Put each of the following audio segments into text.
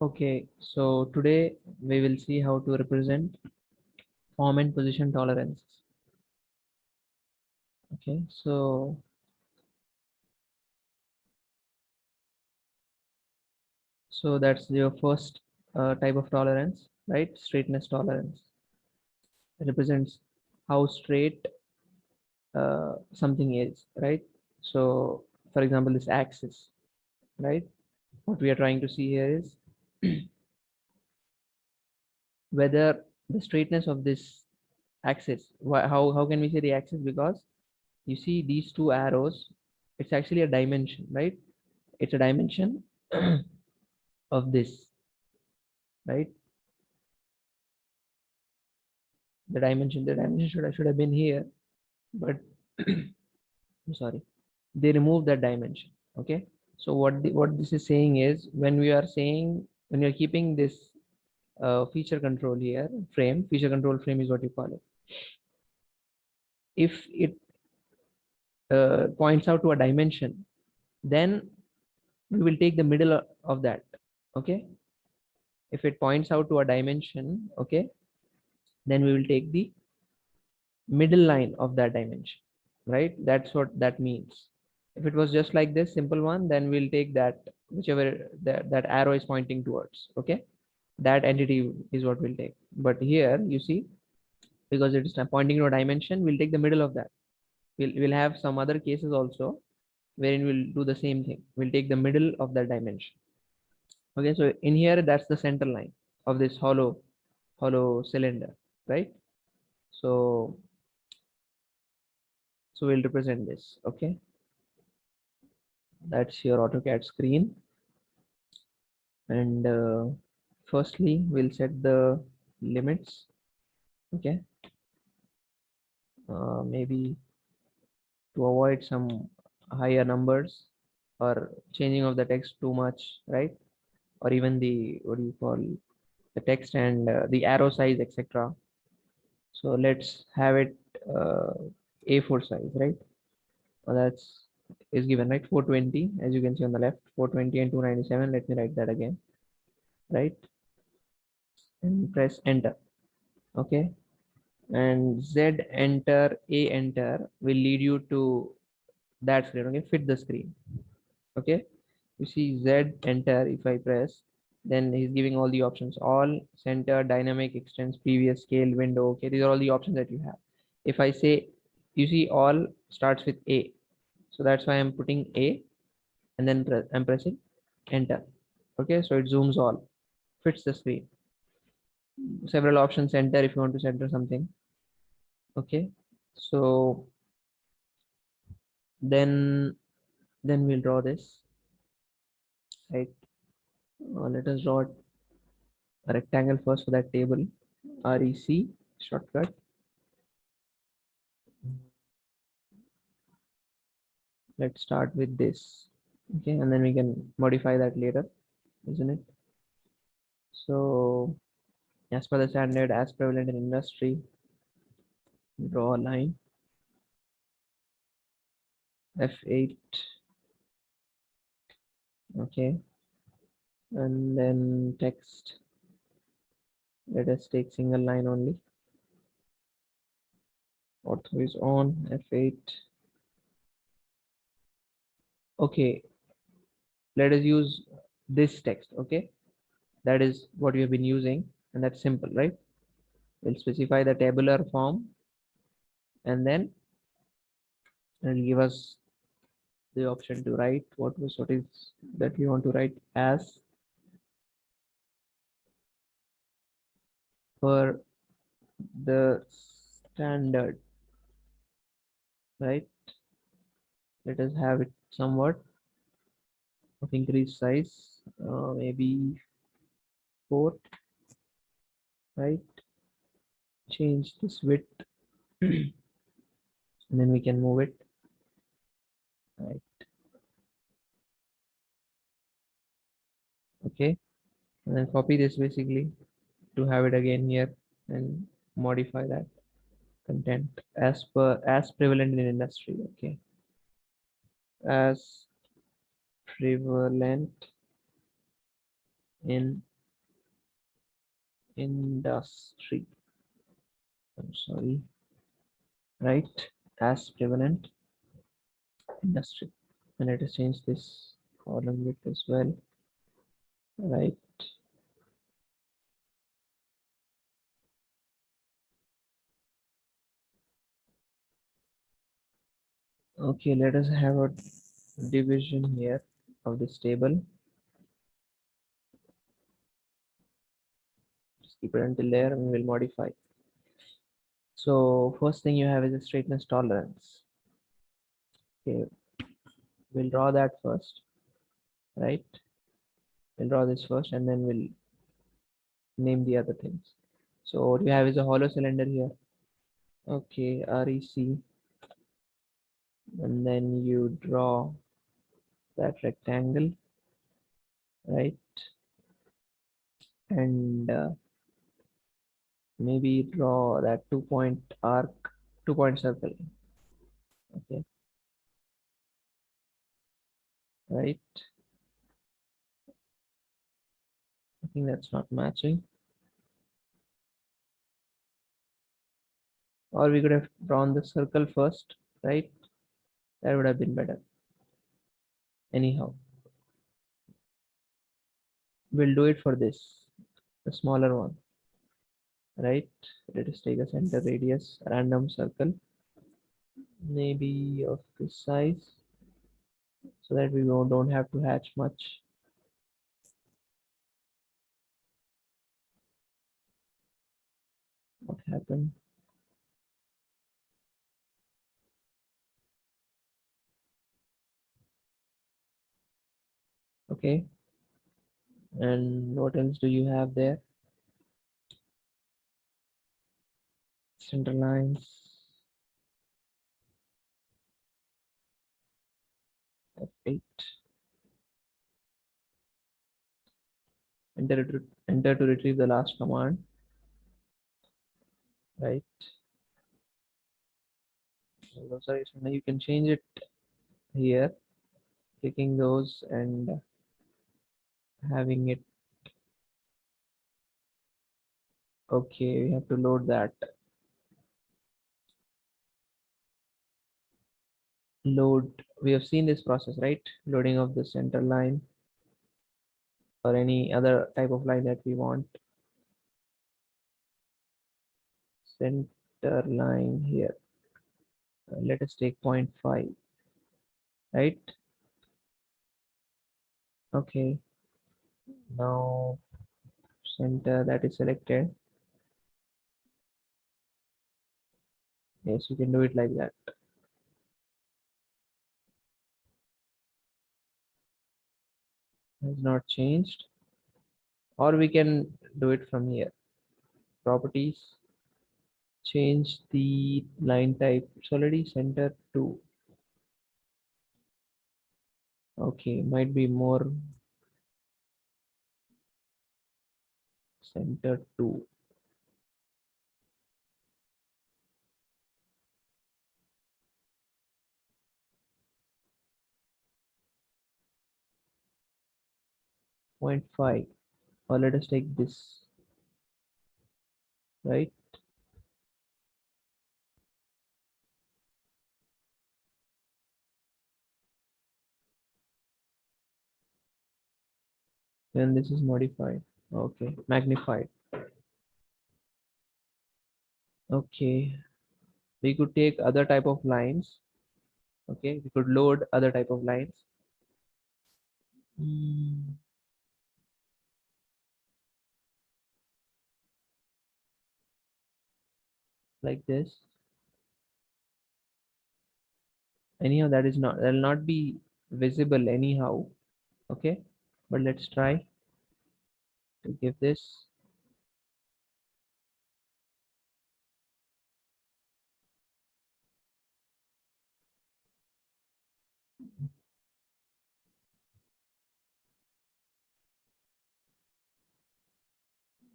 Okay, so today we will see how to represent form and position tolerances. Okay, so that's your first type of tolerance, right? Straightness tolerance. It represents how straight something is, right? So, for example, this axis, right? What we are trying to see here is whether the straightness of this axis. How can we say the axis? Because you see these two arrows, it's actually a dimension, right? It's a dimension of this, right? The dimension should have been here, but I'm sorry, they removed that dimension. Okay, so what this is saying is when you're keeping this feature control here, feature control frame is what you call it. If it points out to a dimension, then we will take the middle of that. Okay, if it points out to a dimension, okay, then we will take the middle line of that dimension, right? That's what that means. If it was just like this simple one, then we'll take that whichever that arrow is pointing towards. Okay, that entity is what we'll take. But here you see, because it is pointing to a dimension, we'll take the middle of that. We'll have some other cases also wherein we'll do the same thing. We'll take the middle of that dimension. Okay, so in here, that's the center line of this hollow cylinder, right? So we'll represent this. Okay, that's your AutoCAD screen. And firstly, we'll set the limits. Okay, maybe to avoid some higher numbers or changing of the text too much, right? Or even the, what do you call, the text and the arrow size, etc. So let's have it A4 size, right? Well, that's is given, right? 420, as you can see on the left, 420 and 297. Let me write that again, right? And press enter. Okay, and Z enter, A enter will lead you to that screen. Okay, fit the screen. Okay, you see Z enter. If I press, then he's giving all the options: all, center, dynamic, extends, previous, scale, window. Okay, these are all the options that you have. If I say, you see all starts with A, so that's why I'm putting A, and then I'm pressing enter. Okay, so it zooms all, fits the screen. Several options, center if you want to center something. Okay, so then we'll draw this, right? Let us draw a rectangle first for that table. REC shortcut. Let's start with this. Okay, and then we can modify that later, isn't it? So as per the standard, as prevalent in industry, draw a line, F8. Okay, and then text, let us take single line only. Ortho is on, F8. Okay, let us use this text. Okay, that is what we have been using, and that's simple, right? We'll specify the tabular form, and then it'll give us the option to write what is that we want to write as per the standard, right? Let us have it somewhat of increased size, maybe 4, right? Change this width and then we can move it, right? Okay, and then copy this basically to have it again here and modify that content as prevalent in industry. Okay, as prevalent in industry. I'm sorry, right? As prevalent industry. And let us change this column width as well, right? Okay, let us have a division here of this table. Just keep it until there and we'll modify. So first thing you have is a straightness tolerance. Okay, we'll draw that first, right? We'll draw this first and then we'll name the other things. So what you have is a hollow cylinder here. Okay, REC, and then you draw that rectangle, right? And maybe draw that 2-point arc, 2-point circle. Okay, right? I think that's not matching. Or we could have drawn the circle first, right? That would have been better. Anyhow, we'll do it for this, the smaller one, right? Let us take a center radius, random circle, maybe of this size, so that we don't have to hatch much. What happened? Okay, and what else do you have there? Center lines, F8. Enter to retrieve the last command, right? Oh, sorry, so now you can change it here, clicking those and having it. Okay, we have to load that. Load, we have seen this process, right? Loading of the center line or any other type of line that we want. Center line here. Let us take 0.5, right? Okay, now center that is selected. Yes, you can do it like that. Has not changed. Or we can do it from here. Properties, change the line type. It's already center to. Okay, might be more center to. Point 0.5, or let us take this, right? Then this is modified. Okay, magnified. Okay, we could take other type of lines. Okay, we could load other type of lines. Hmm, like this. Anyhow, that will not be visible anyhow. Okay, but let's try to give this.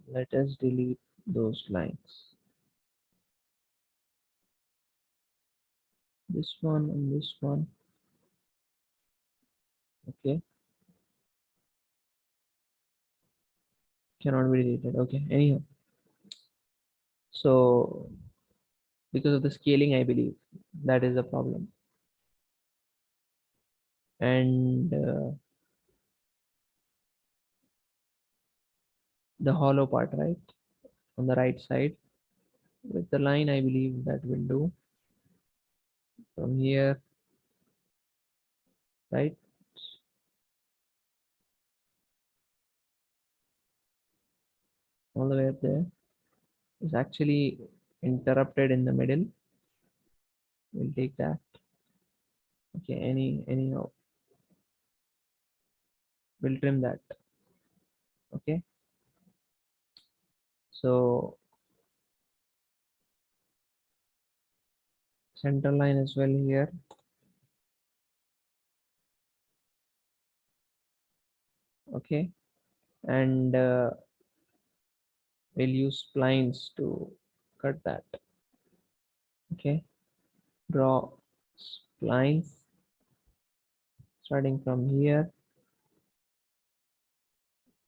Let us delete those lines. This one and this one. Okay, Cannot be deleted. Okay, anyhow, so because of the scaling, I believe that is the problem. And the hollow part, right, on the right side with the line, I believe that will do from here, right? All the way up there is actually interrupted in the middle. We'll take that. Okay, anyhow, we'll trim that. Okay, so center line as well here. Okay, and we'll use splines to cut that. Okay, draw splines starting from here,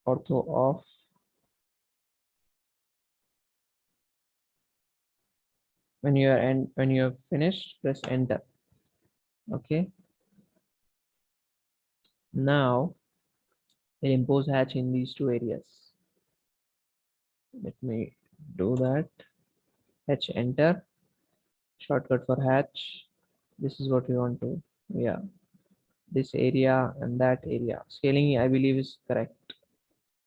ortho off. When you are when you have finished, press enter. Okay, now we'll impose hatch in these two areas. Let me do that. Hatch, enter. Shortcut for hatch. This is what we want to, yeah, this area and that area. Scaling, I believe, is correct.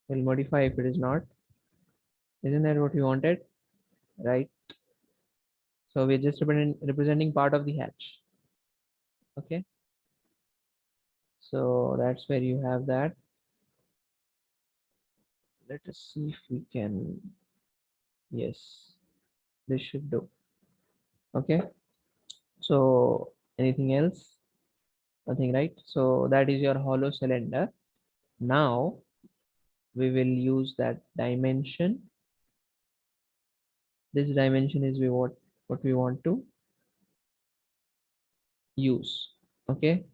We'll modify if it is not. Isn't that what we wanted? Right. So we're just representing part of the hatch. Okay. So that's where you have that. Let us see if we can, yes, this should do. Okay. So anything else? Nothing, right? So that is your hollow cylinder. Now we will use that dimension. This dimension is what we want to use. Okay.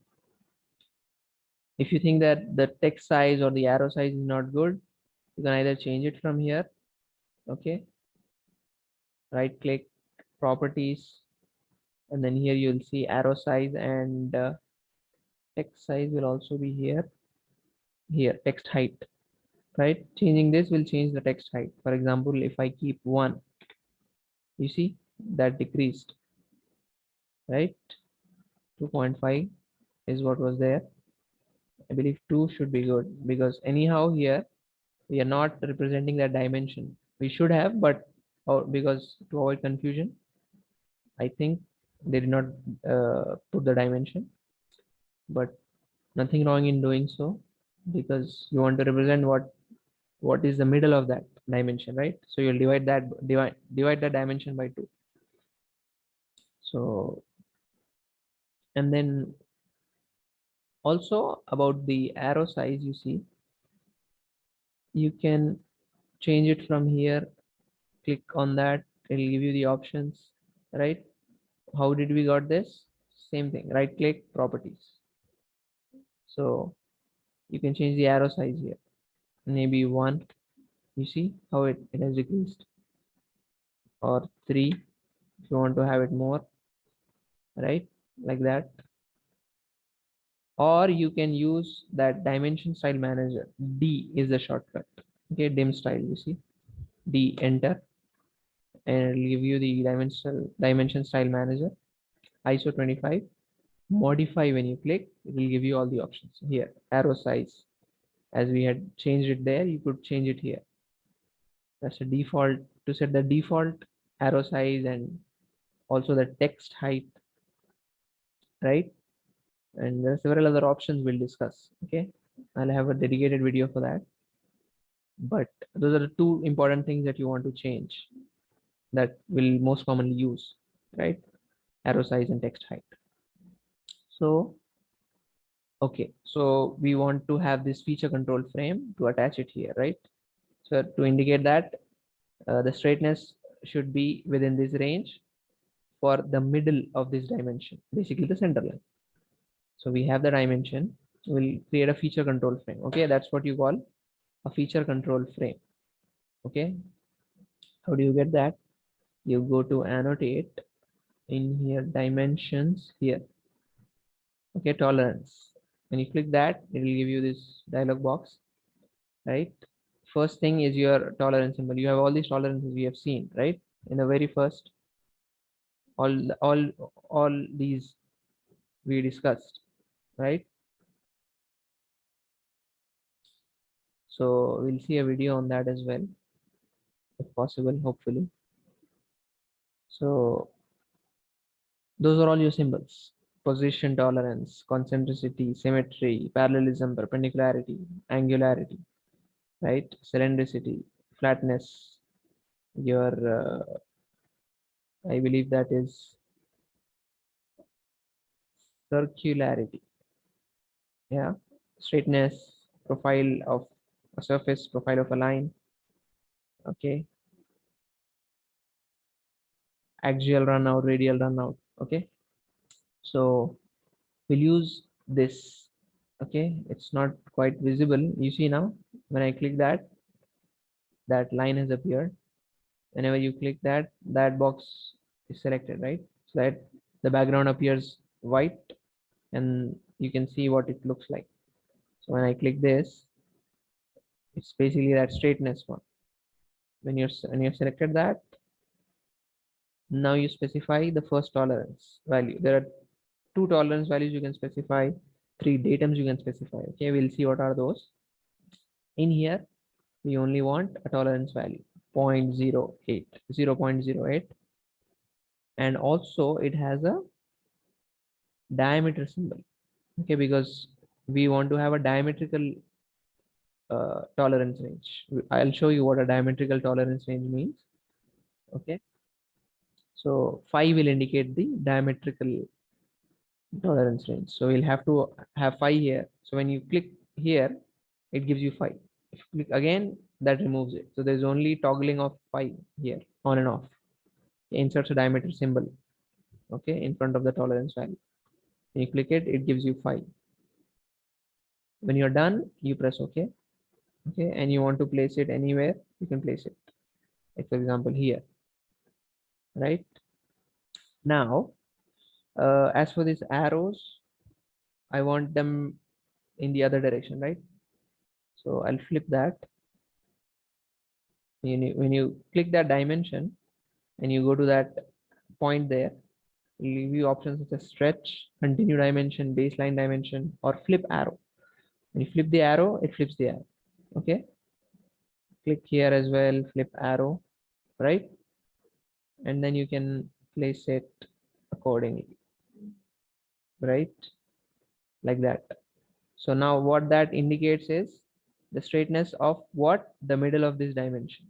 If you think that the text size or the arrow size is not good, you can either change it from here. Okay. Right click, properties, and then here you'll see arrow size, and text size will also be here. Here, text height, right? Changing this will change the text height. For example, if I keep 1, you see that decreased, right? 2.5 is what was there. I believe 2 should be good, because anyhow here we are not representing that dimension. We should have, but because to avoid confusion, I think they did not put the dimension, but nothing wrong in doing so, because you want to represent what is the middle of that dimension, right? So you'll divide that dimension by 2. So, and then also about the arrow size, you see, you can change it from here. Click on that, it'll give you the options, right? How did we got this? Same thing, right click, properties. So you can change the arrow size here, maybe 1. You see how it has decreased, or 3 if you want to have it more, right, like that. Or you can use that dimension style manager. D is the shortcut. Okay, dim style, you see, D, enter, and it'll give you the dimension style manager. ISO 25, modify. When you click, it will give you all the options here. Arrow size, as we had changed it there, you could change it here. That's a default. To set the default arrow size and also the text height, right? And there are several other options we'll discuss. Okay, I'll have a dedicated video for that, but those are the 2 important things that you want to change, that will most commonly use, right? Arrow size and text height. So okay, so we want to have this feature control frame to attach it here, right? So to indicate that the straightness should be within this range for the middle of this dimension, basically the center line. So we have the dimension, we'll create a feature control frame. Okay, that's what you call a feature control frame. Okay, how do you get that? You go to Annotate, in here dimensions here. Okay, tolerance. When you click that, it will give you this dialog box, right? First thing is your tolerance symbol. You have all these tolerances we have seen, right? In the very first, all these we discussed, right? So we'll see a video on that as well, if possible, hopefully. So those are all your symbols: position tolerance, concentricity, symmetry, parallelism, perpendicularity, angularity, right? Cylindricity, flatness, your I believe that is circularity, yeah, straightness, profile of a surface, profile of a line, okay, axial runout, radial runout, okay. So we'll use this, okay. It's not quite visible, you see now. When I click that, that line has appeared. Whenever you click that, that box is selected, right? So that the background appears white and you can see what it looks like. So when I click this, it's basically that straightness one. When you've selected that, now you specify the first tolerance value. There are two tolerance values you can specify, three datums you can specify. Okay, we'll see what are those. In here, we only want a tolerance value 0.08, 0.08, and also it has a diameter symbol. Okay, because we want to have a diametrical tolerance range. I'll show you what a diametrical tolerance range means. Okay, so 5 will indicate the diametrical tolerance range. So we'll have to have 5 here. So when you click here, it gives you 5. If you click again, that removes it. So there's only toggling of 5 here, on and off. It inserts a diameter symbol, okay, in front of the tolerance value. When you click it, it gives you 5. When you're done, you press OK. Okay, and you want to place it anywhere, you can place it. Like for example here, right? Now, as for these arrows, I want them in the other direction, right? So I'll flip that. When you click that dimension and you go to that point there, it'll give you options such as stretch, continue dimension, baseline dimension, or flip arrow. When you flip the arrow, it flips the arrow. Okay. Click here as well, flip arrow, right? And then you can place it accordingly, right? Like that. So now what that indicates is the straightness of what? The middle of this dimension,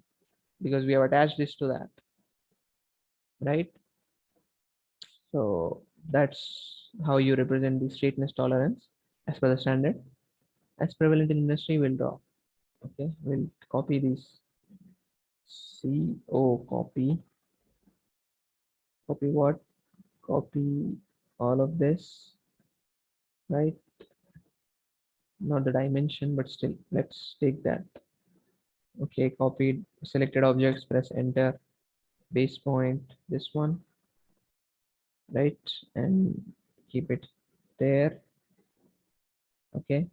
because we have attached this to that, right? So that's how you represent the straightness tolerance as per the standard. As prevalent in industry, we'll draw. Okay, we'll copy this. Copy what? Copy all of this, right? Not the dimension, but still, let's take that. Okay, copied selected objects, press enter, base point, this one, right? And keep it there. Okay.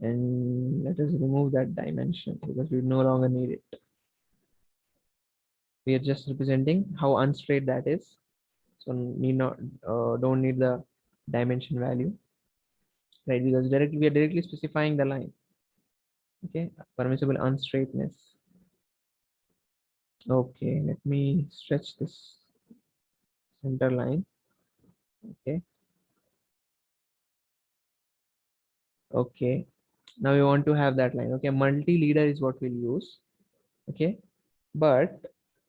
And let us remove that dimension because we no longer need it. We are just representing how unstraight that is. So need not don't need the dimension value, right? Because we are directly specifying the line. Okay, permissible unstraightness. Okay, let me stretch this center line. Okay. Okay. Now we want to have that line. Okay, multi-leader is what we'll use. Okay, but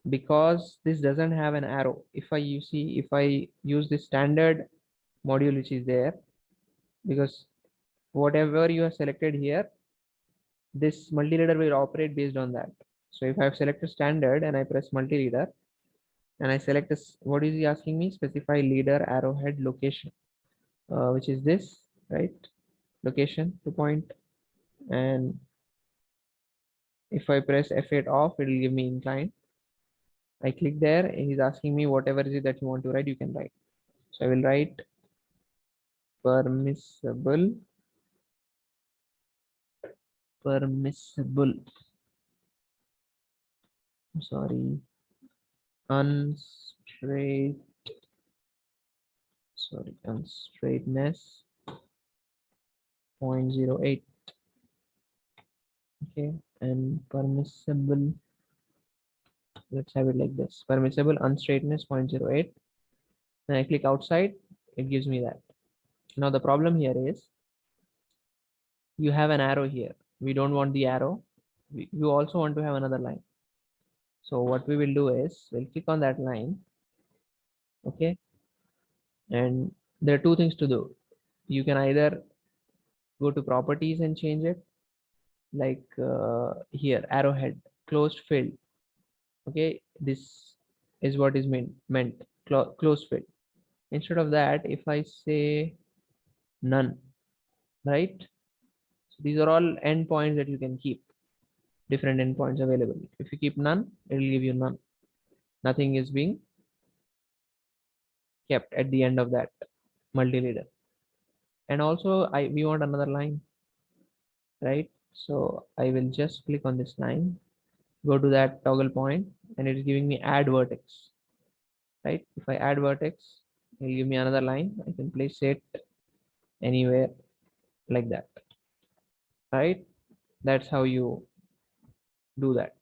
because this doesn't have an arrow, if I use the standard module which is there, because whatever you have selected here, this multi-leader will operate based on that. So if I have selected standard and I press multi-leader and I select this, what is he asking me? Specify leader arrowhead location, which is this, right? Location to point, and If I press F8 off, it will give me incline. I click there and he's asking me whatever is it that you want to write, you can write. So I will write permissible, permissible, sorry, unstraight, sorry, unstraightness 0.08. Okay, and permissible, let's have it like this, permissible unstraightness 0.08. Then I click outside, it gives me that. Now the problem here is you have an arrow here. We don't want the arrow. You also want to have another line. So what we will do is we'll click on that line. Okay, and there are two things to do. You can either go to properties and change it, like here, arrowhead, closed field. Okay, this is what is meant closed field. Instead of that, if I say none, right? So these are all endpoints that you can keep, different endpoints available. If you keep none, it will give you none. Nothing is being kept at the end of that multileader. And also we want another line, right? So I will just click on this line, go to that toggle point, and it is giving me add vertex, right? If I add vertex, it will give me another line. I can place it anywhere like that, right? That's how you do that.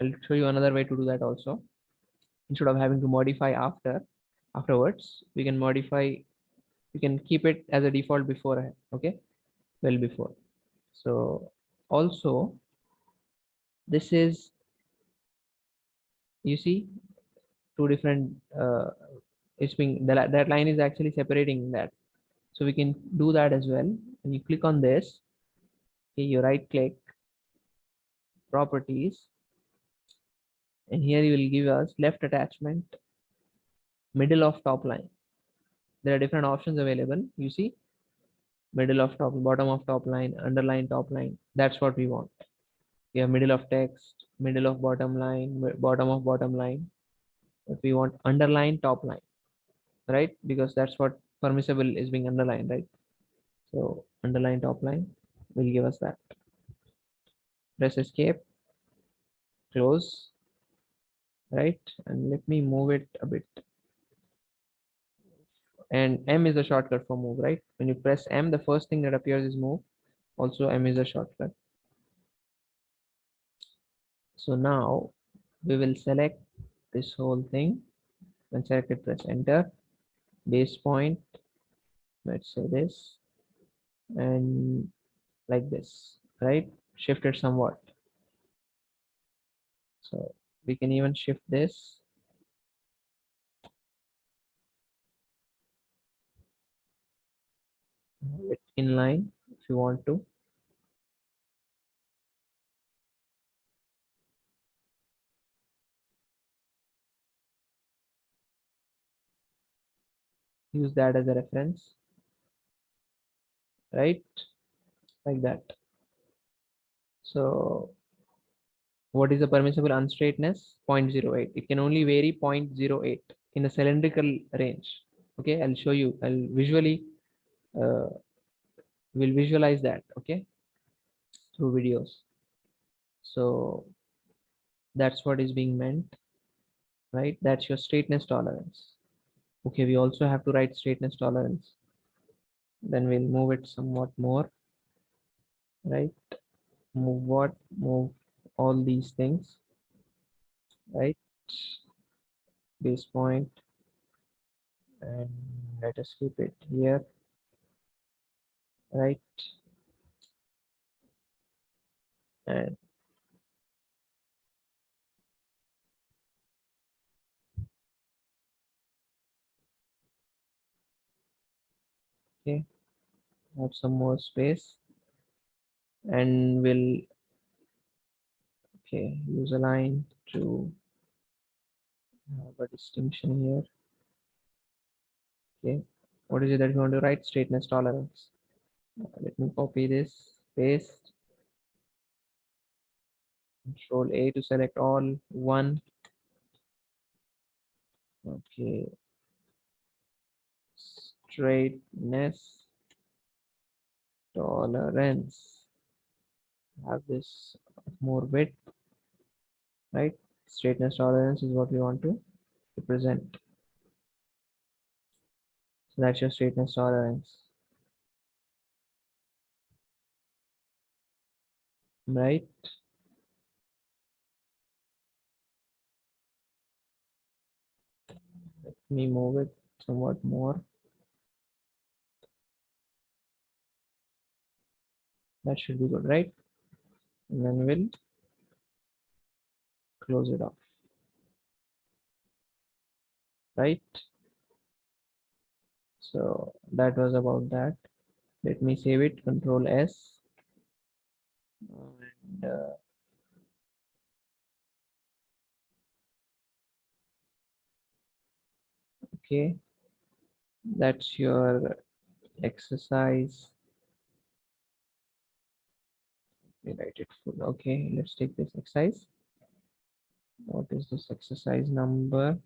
I'll show you another way to do that also. Instead of having to modify afterwards, we can modify, we can keep it as a default beforehand. Okay, well before. So also this is, you see, two different it's being that line is actually separating that. So we can do that as well. And you click on this, okay, you right click, properties, and here you will give us left attachment, middle of top line. There are different options available. You see, middle of top, bottom of top line, underline top line. That's what we want. We have middle of text, middle of bottom line, bottom of bottom line. But we want underline top line, right? Because that's what permissible is being underlined, right? So underline top line will give us that. Press escape, close, right? And let me move it a bit. And M is a shortcut for move, right? When you press M, the first thing that appears is move. Also, M is a shortcut. So now we will select this whole thing. When selected, press enter. Base point, let's say this, and like this, right? Shift it somewhat. So we can even shift this. Inline if you want to. Use that as a reference, right? Like that. So what is the permissible unstraightness? 0.08. It can only vary 0.08 in a cylindrical range. Okay, I'll show you. I'll visually will visualize that, okay, through videos. So that's what is being meant, right? That's your straightness tolerance. Okay, we also have to write straightness tolerance. Then we'll move it somewhat more, right? Move what? Move all these things, right? Base point, and let us keep it here, right? And okay, have some more space, and we'll okay use a line to have a distinction here. Okay, what is it that you want to write? Straightness tolerance. Let me copy this, paste, Control A to select all. One. Okay. Straightness tolerance. Have this more width, right? Straightness tolerance is what we want to represent. So that's your straightness tolerance, right? Let me move it somewhat more. That should be good, right? And then we'll close it off, right? So that was about that. Let me save it. Control S. And okay, that's your exercise. We write it full. Okay, let's take this exercise. What is this exercise number?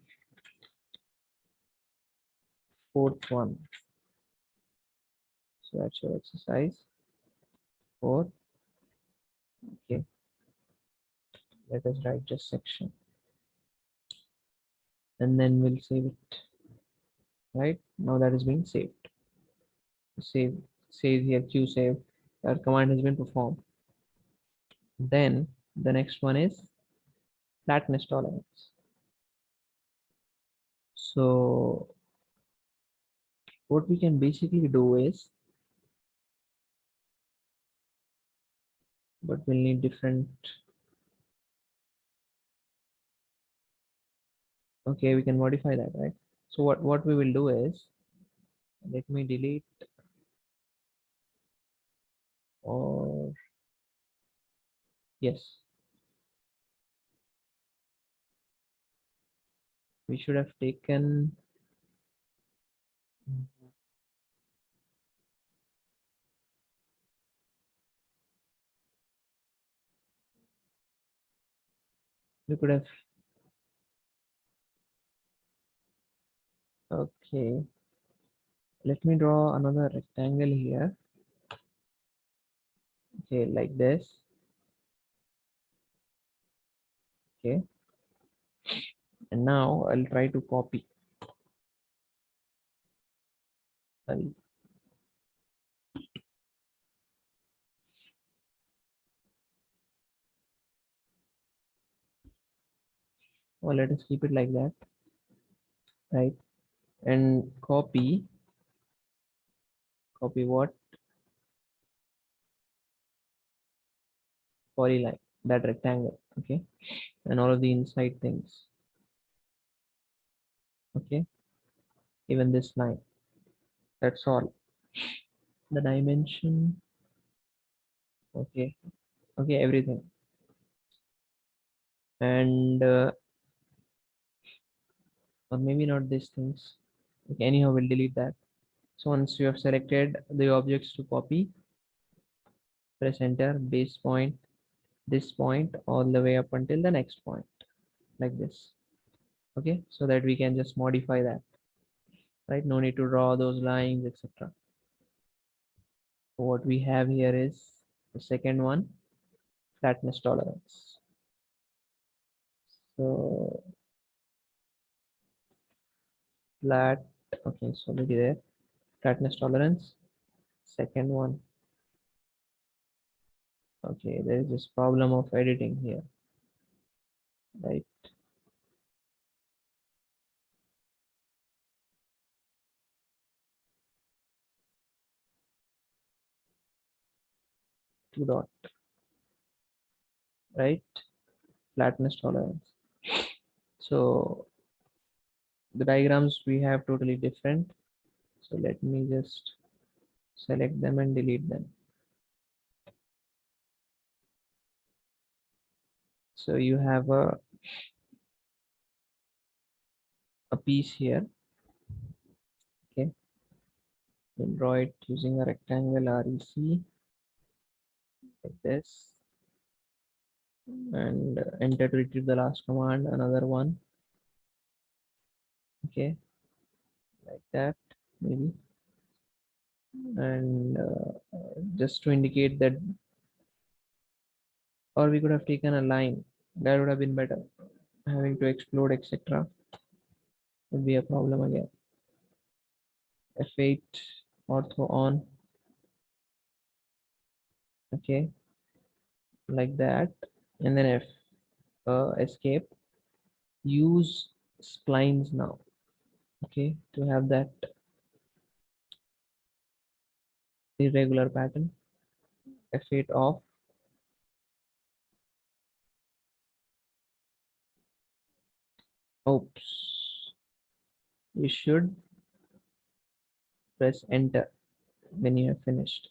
Fourth one. So that's your exercise 4. Okay, let us write this section and then we'll save it. Right now that is being saved. Save, save here, Q save. Our command has been performed. Then the next one is flatness tolerance. So what we can basically do is, but we'll need different. Okay, we can modify that, right? So what we will do is, let me delete, or yes, we should have taken, we could have, okay, let me draw another rectangle here. Okay, like this. Okay, and now I'll try to copy. I'll, or let us keep it like that, right? And copy what? Polyline, that rectangle. Okay, and all of the inside things. Okay, even this line. That's all. The dimension. Okay, okay, everything. And or maybe not these things. Okay, anyhow, we'll delete that. So once you have selected the objects to copy, press enter, base point, this point, all the way up until the next point, like this. Okay, so that we can just modify that, right? No need to draw those lines, etc. What we have here is the second one, flatness tolerance. So flat, okay, so already there, flatness tolerance, second one. Okay, there is this problem of editing here, right? Two dot, right? Flatness tolerance. So the diagrams we have totally different. So let me just select them and delete them. So you have a piece here. Okay, we'll draw it using a rectangle REC like this. and enter to retrieve the last command, another one. Okay, like that maybe. And just to indicate that, or we could have taken a line, that would have been better. Having to explode etc would be a problem again. F8 ortho on. Okay, like that. And then F escape. Use splines now. Okay, to have that irregular pattern. F8 off. Oops, you should press enter when you have finished.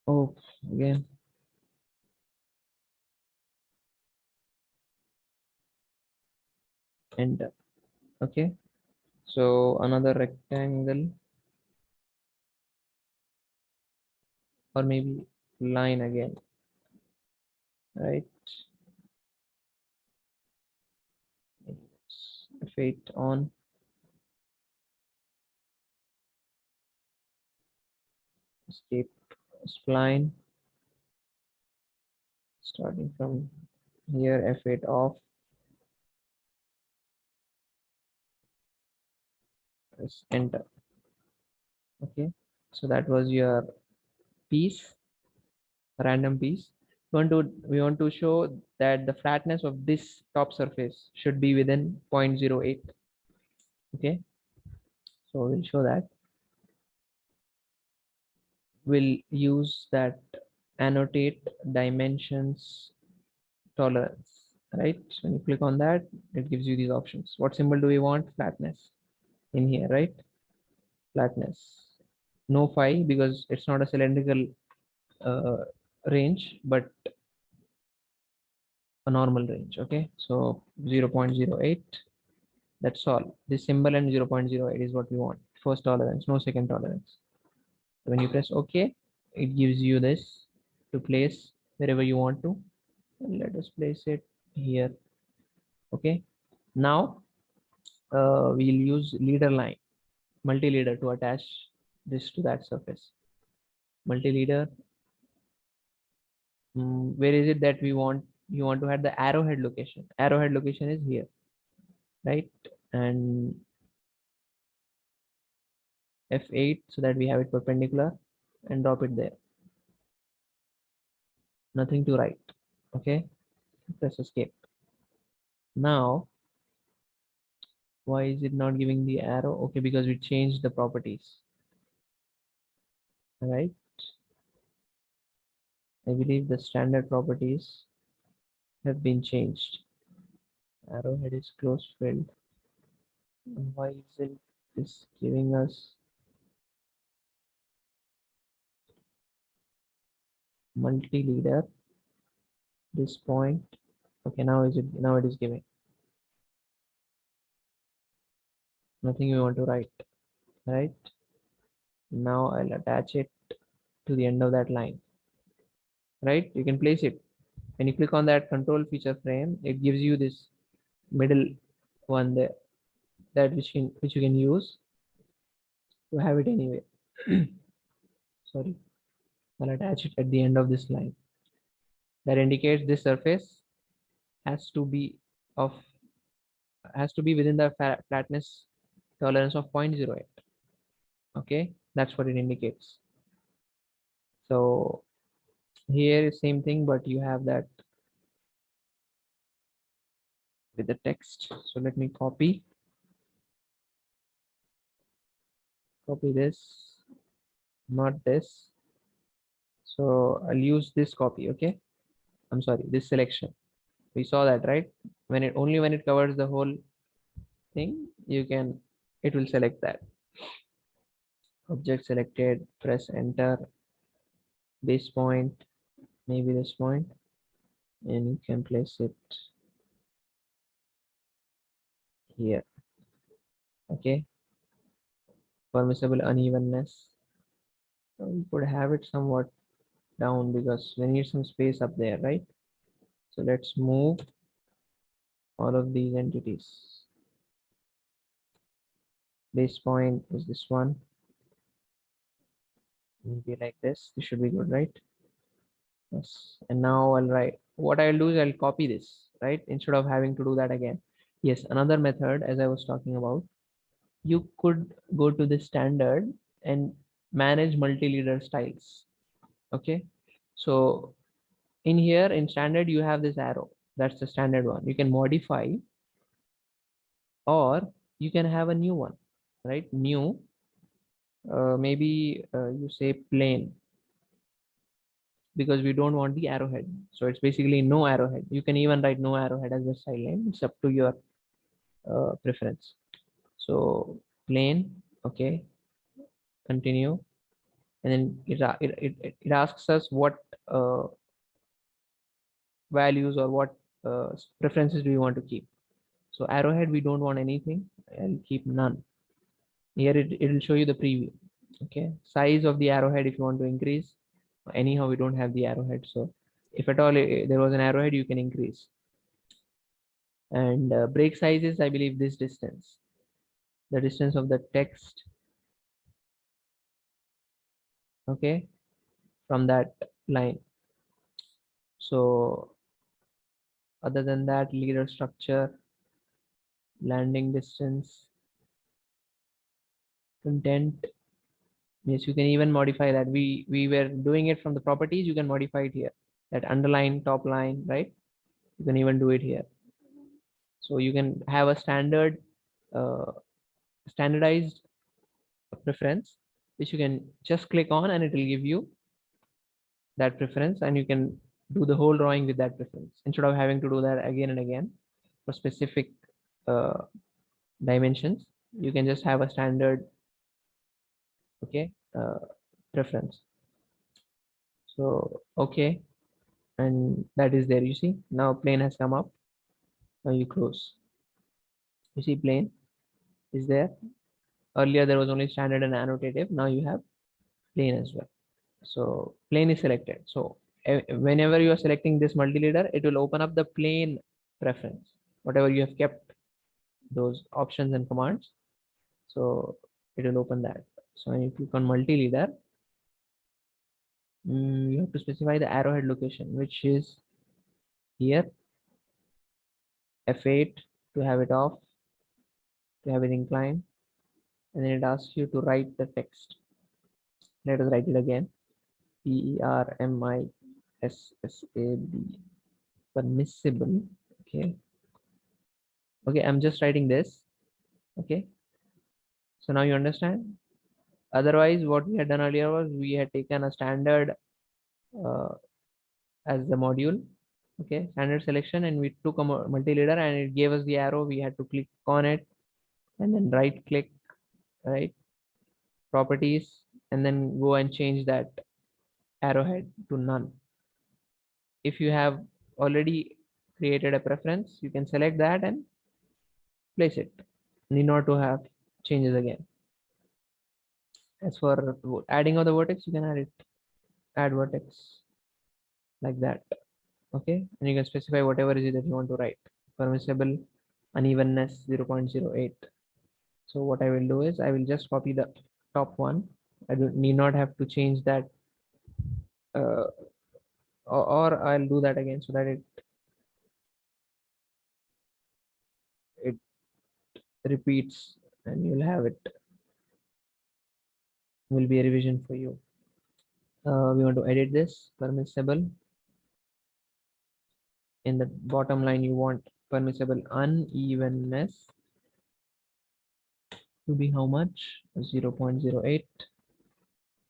Oh, again. Enter. Okay, so another rectangle, or maybe line again, right? F8 on. Escape spline. Starting from here, F8 off. Press enter. Okay, so that was your piece, random piece. We want to show that the flatness of this top surface should be within 0.08. Okay, so we'll show that. We'll use that annotate dimensions tolerance, right? So when you click on that, it gives you these options. What symbol do we want? Flatness in here, right? Flatness. No phi because it's not a cylindrical uh, range, but a normal range. Okay, so 0.08. That's all. This symbol and 0.08 is what we want. First tolerance, no second tolerance. When you press OK, it gives you this to place wherever you want to. And let us place it here. Okay. Now we'll use leader line, multi-leader to attach this to that surface. Multi-leader. Where is it that we want? You want to have the arrowhead location. Arrowhead location is here, right? And F8 so that we have it perpendicular and drop it there. Nothing to write. Okay, press escape. Now why is it not giving the arrow? Okay, because we changed the properties. All right, I believe the standard properties have been changed. Arrowhead is close filled. Why is it giving us multi-leader this point? Okay, now it is giving. Nothing we want to write. Right, now I'll attach it to the end of that line. Right, you can place it. When you click on that control feature frame, it gives you this middle one there, that which you can use to have it anyway. Sorry, I'll attach it at the end of this line. That indicates this surface has to be of within the flatness tolerance of 0.08. Okay, that's what it indicates. So here is same thing, but you have that with the text. So let me copy this, not this. So I'll use this copy. Okay, I'm sorry, this selection. We saw that, right? When it covers the whole thing, it will select that. Object selected, press enter, this point, maybe this point, and you can place it here. Okay, permissible unevenness, we could have it somewhat down because we need some space up there, right? So let's move all of these entities. Base point is this one. Maybe like this. This should be good, right? Yes. And now I'll write. What I'll do is I'll copy this, right? Instead of having to do that again. Yes, another method, as I was talking about, you could go to the standard and manage multi-leader styles. Okay. So in here in standard, you have this arrow. That's the standard one. You can modify, or you can have a new one, right? New, maybe you say plain, because we don't want the arrowhead. So it's basically no arrowhead. You can even write no arrowhead as a style name. It's up to your preference. So plain, okay, continue. And then it asks us what uh, values or what preferences do you want to keep. So arrowhead, we don't want anything. I'll keep none. Here it will show you the preview. Okay, size of the arrowhead if you want to increase. Anyhow, we don't have the arrowhead, so if at all there was an arrowhead, you can increase. And break size is, I believe, this distance, the distance of the text, okay, from that line. So other than that, leader structure, landing distance, content. Yes, you can even modify that. We were doing it from the properties. You can modify it here. That underline, top line, right? You can even do it here. So you can have a uh, standardized preference, which you can just click on and it will give you that preference, and you can do the whole drawing with that preference instead of having to do that again and again for specific uh, dimensions. You can just have a standard, okay, preference. So okay, and that is there. You see now plane has come up. Now you close. You see plane is there. Earlier there was only standard and annotative. Now you have plane as well. So plane is selected. So whenever you are selecting this multi-leader, it will open up the plane preference, whatever you have kept those options and commands. So it will open that. So when you click on multi-leader, you have to specify the arrowhead location, which is here, F8 to have it off, to have it inclined, and then it asks you to write the text. Let us write it again. Permissable. Permissible. Okay. Okay, I'm just writing this. Okay. So now you understand. Otherwise, what we had done earlier was we had taken a standard uh, as the module. Okay, standard selection, and we took a multi-leader and it gave us the arrow. We had to click on it and then right click, right, properties, and then go and change that arrowhead to none. If you have already created a preference, you can select that and place it. Need not to have changes again. As for adding of the vertex, you can add it, add vertex like that. Okay, and you can specify whatever is it that you want to write. Permissible unevenness 0.08. So what I will do is I will just copy the top one. I don't need not have to change that, uh, or I'll do that again so that it repeats and you'll have it. Will be a revision for you. We want to edit this permissible. In the bottom line, you want permissible unevenness to be how much? 0.08.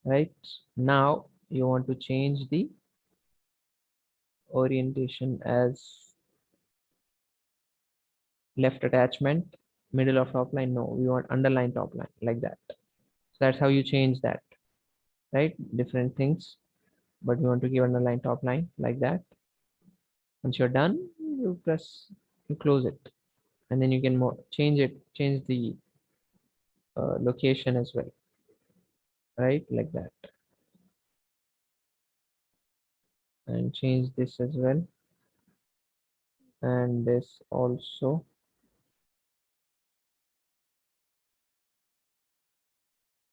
Right now you want to change the orientation as left attachment, middle of top line. No, we want underline top line, like that. So that's how you change that, right? Different things, but we want to give underline top line like that. Once you're done, you close it, and then you can change the location as well, right? Like that. and change this as well, and this also.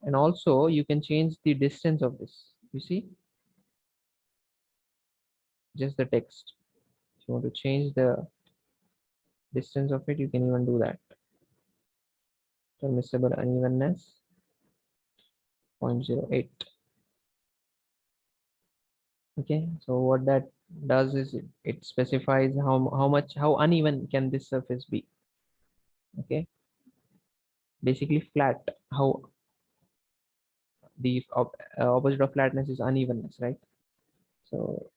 And also you can change the distance of this. You see, just the text. If you want to change the distance of it, you can even do that. Permissible unevenness 0.08. Okay, so what that does is it specifies how uneven can this surface be. Okay, basically flat. How the opposite of flatness is unevenness, right? So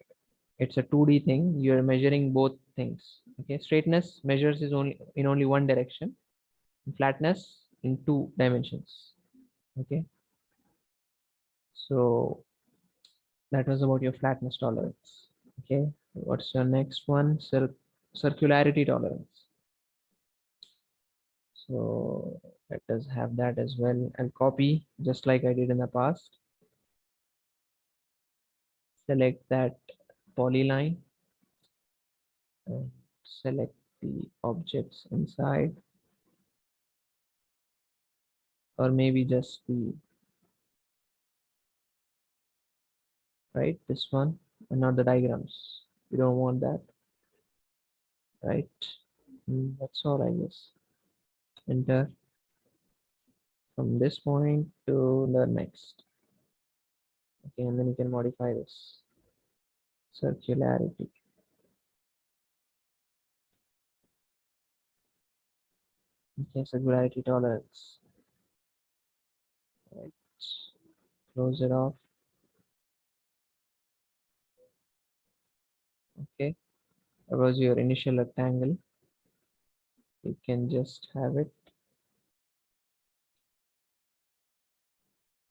it's a 2D thing. You're measuring both things. Okay, straightness measures is only in only one direction, flatness in two dimensions. Okay, so that was about your flatness tolerance. Okay, what's your next one? Circularity tolerance. So let us have that as well, and copy just like I did in the past. Select that polyline and select the objects inside, or maybe just the right this one and not the diagrams. You don't want that, right? That's all, I guess. Enter from this point to the next. Okay, and then you can modify this circularity. Okay, circularity tolerance. Right, close it off. Okay, that was your initial rectangle. You can just have it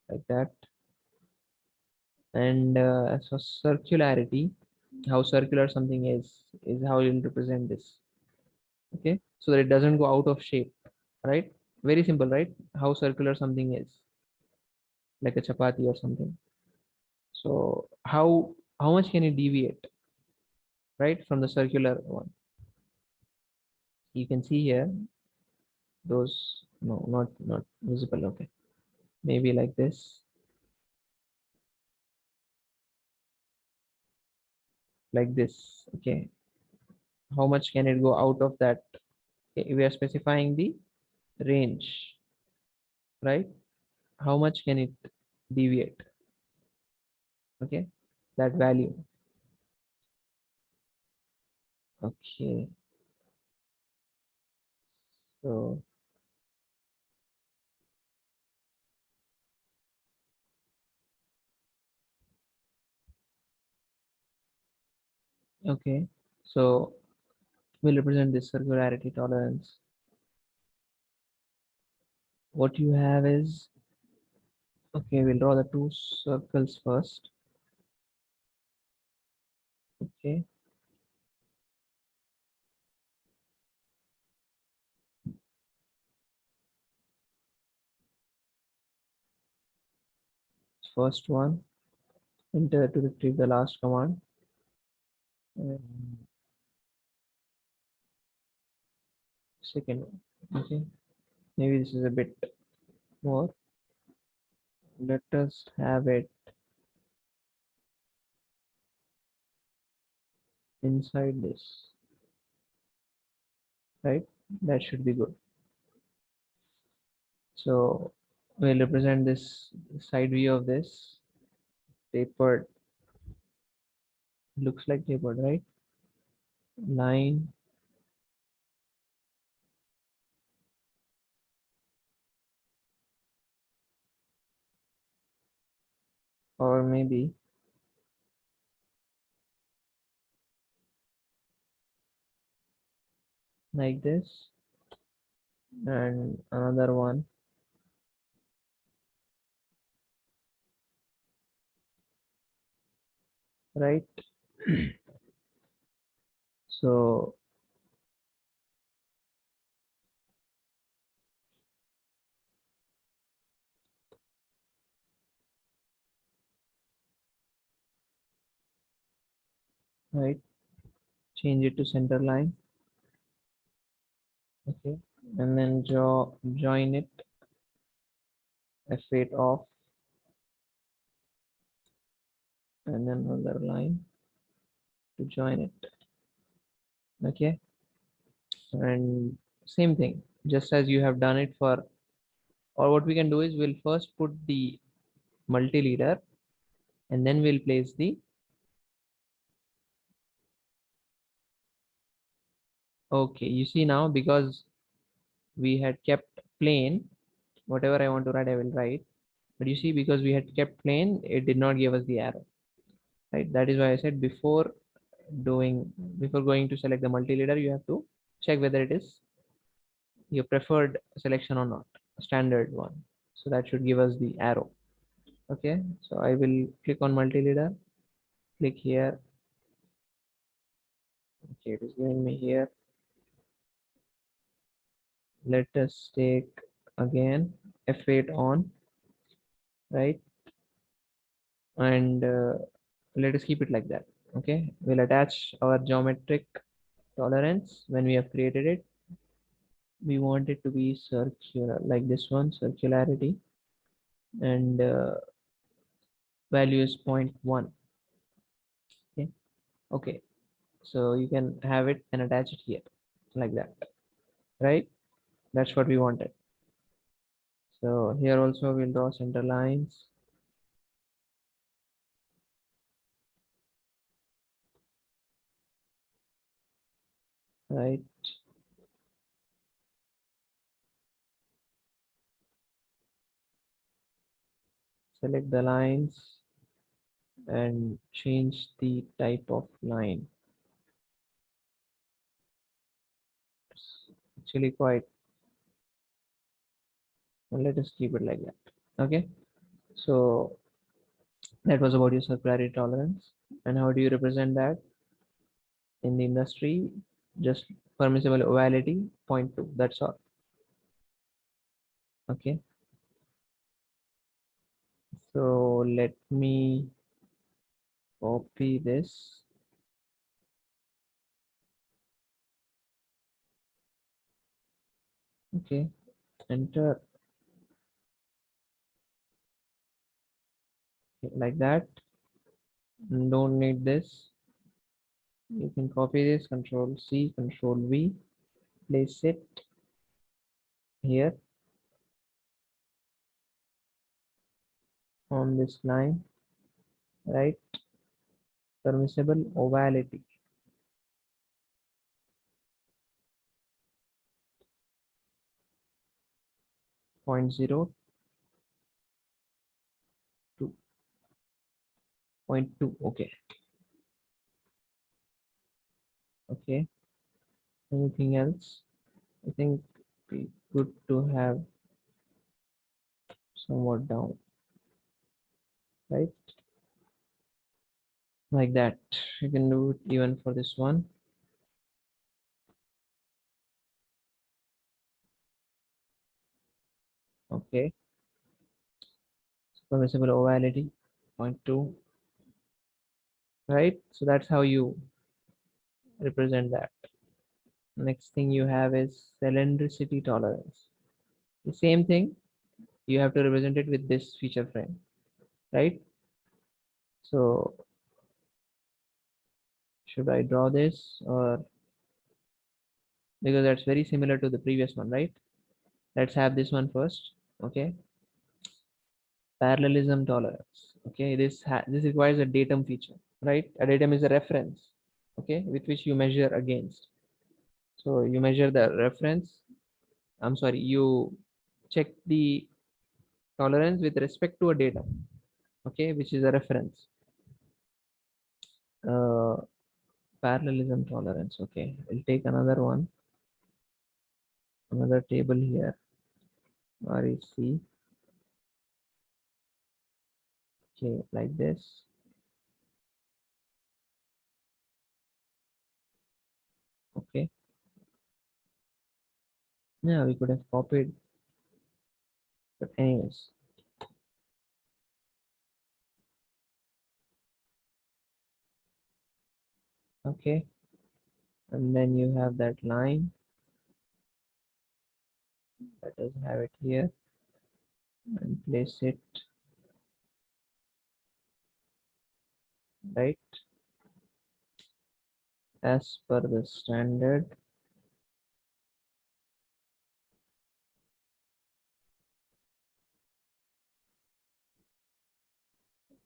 like that. And as for circularity, how circular something is how you'll represent this. Okay, so that it doesn't go out of shape, right? Very simple, right? How circular something is, like a chapati or something. So how much can it deviate, right, from the circular one? You can see here those, no, not visible. Okay, maybe like this, like this. Okay, how much can it go out of that? Okay, we are specifying the range, right? How much can it deviate? Okay, that value. Okay, so okay, so we'll represent this circularity tolerance. What you have is, okay, we'll draw the two circles first. Okay, first one, enter to retrieve the last command. And second one. Okay, maybe this is a bit more. Let us have it inside this, right? That should be good. So we'll represent this side view of this tapered, looks like tapered, right? Line, or maybe like this, and another one right. So right? Change it to center line. Okay, and then join it, F8 off, and then another line to join it. Okay, and same thing, just as you have done it for, or what we can do is we'll first put the multi-leader and then we'll place the, okay, you see now, because we had kept plain, whatever I want to write I will write, but you see, because we had kept plain, it did not give us the arrow, right? That is why I said doing before going to select the multi-leader, you have to check whether it is your preferred selection or not, standard one. So that should give us the arrow. Okay, so I will click on multi-leader, click here. Okay, it is giving me here. Let us take again F8 on, right? And let us keep it like that. Okay, we'll attach our geometric tolerance when we have created it. We want it to be circular, like this one, circularity, and value is 0.1. Okay, okay, so you can have it and attach it here like that, right? That's what we wanted. So here also we'll draw center lines, right? Select the lines and change the type of line. It's actually quite, well, let us keep it like that. Okay, so that was about your circularity tolerance. And how do you represent that in the industry? Just permissible ovality 0.2, that's all. Okay, so let me copy this. Okay, enter, like that. Don't need this. You can copy this, Control C, Control V, place it here on this line, right? Permissible ovality 0.02, 0.2. Okay, okay. Anything else? I think be good to have somewhat down, right? Like that. You can do it even for this one. Okay, permissible ovality 0.2, right? So that's how you represent that. Next thing you have is cylindricity tolerance. The same thing, you have to represent it with this feature frame, right? So should I draw this, or because that's very similar to the previous one, right? Let's have this one first. Okay, parallelism tolerance. Okay, this requires a datum feature, right? A datum is a reference, okay, with which you measure against. So you measure the reference, I'm sorry, you check the tolerance with respect to a datum, okay, which is a reference. uh, Parallelism tolerance. Okay, we'll take another one, another table here, REC. Okay, like this. Okay, yeah, we could have copied, but anyways. Okay, and then you have that line. Let us have it here and place it right as per the standard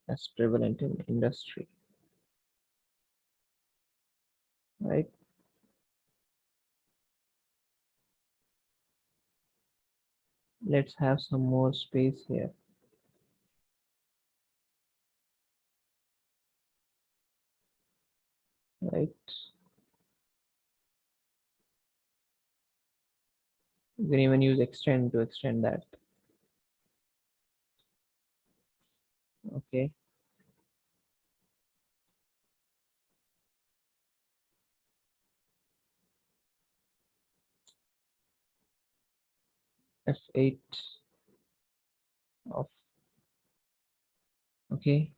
as prevalent in industry, right? Let's have some more space here, right? You can even use extend to extend that. Okay, F8 of, okay,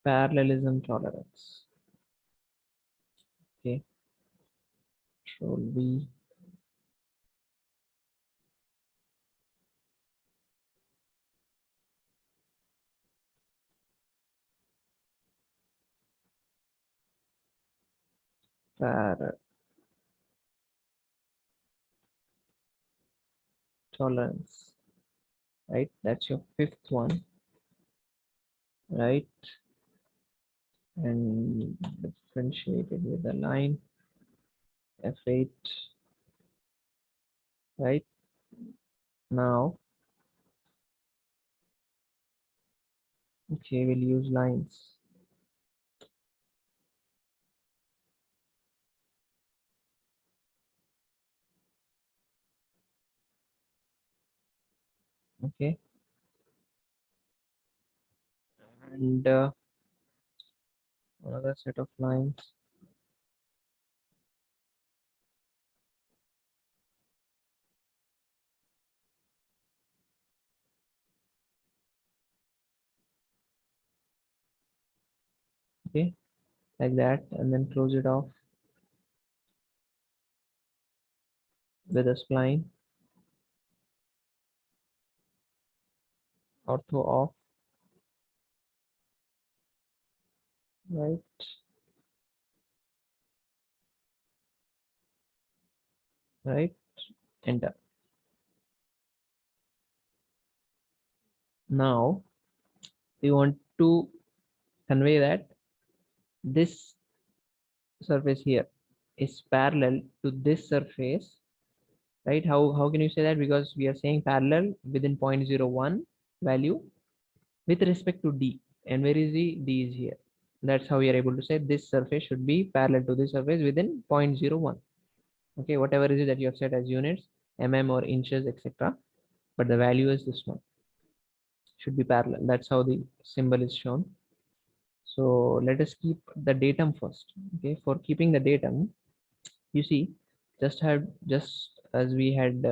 parallelism tolerance. Okay, Control V, par tolerance, right? That's your fifth one, right? And differentiated with the line F8, right? Now, okay, we'll use lines. Okay, and another set of lines. Okay, like that, and then close it off with a spline, ortho off, right? Right, enter. Now we want to convey that this surface here is parallel to this surface, right? How can you say that? Because we are saying parallel within 0.01 value with respect to d, and where is d is here. That's how we are able to say this surface should be parallel to this surface within 0.01. Okay, whatever is it that you have set as units, mm or inches, etc., but the value is this one, should be parallel. That's how the symbol is shown. So let us keep the datum first. Okay, for keeping the datum, you see, just as we had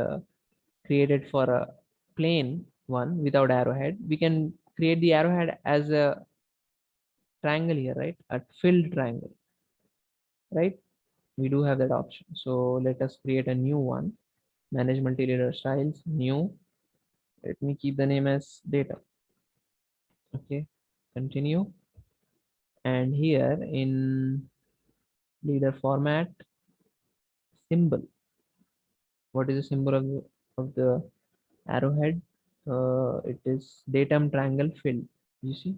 created for a plain one without arrowhead, we can create the arrowhead as a triangle here, right? A filled triangle, right? We do have that option. So let us create a new one. Manage multi-leader styles, new. Let me keep the name as data. Okay, continue. And here in leader format, symbol. What is the symbol of the arrowhead? It is datum triangle fill. You see,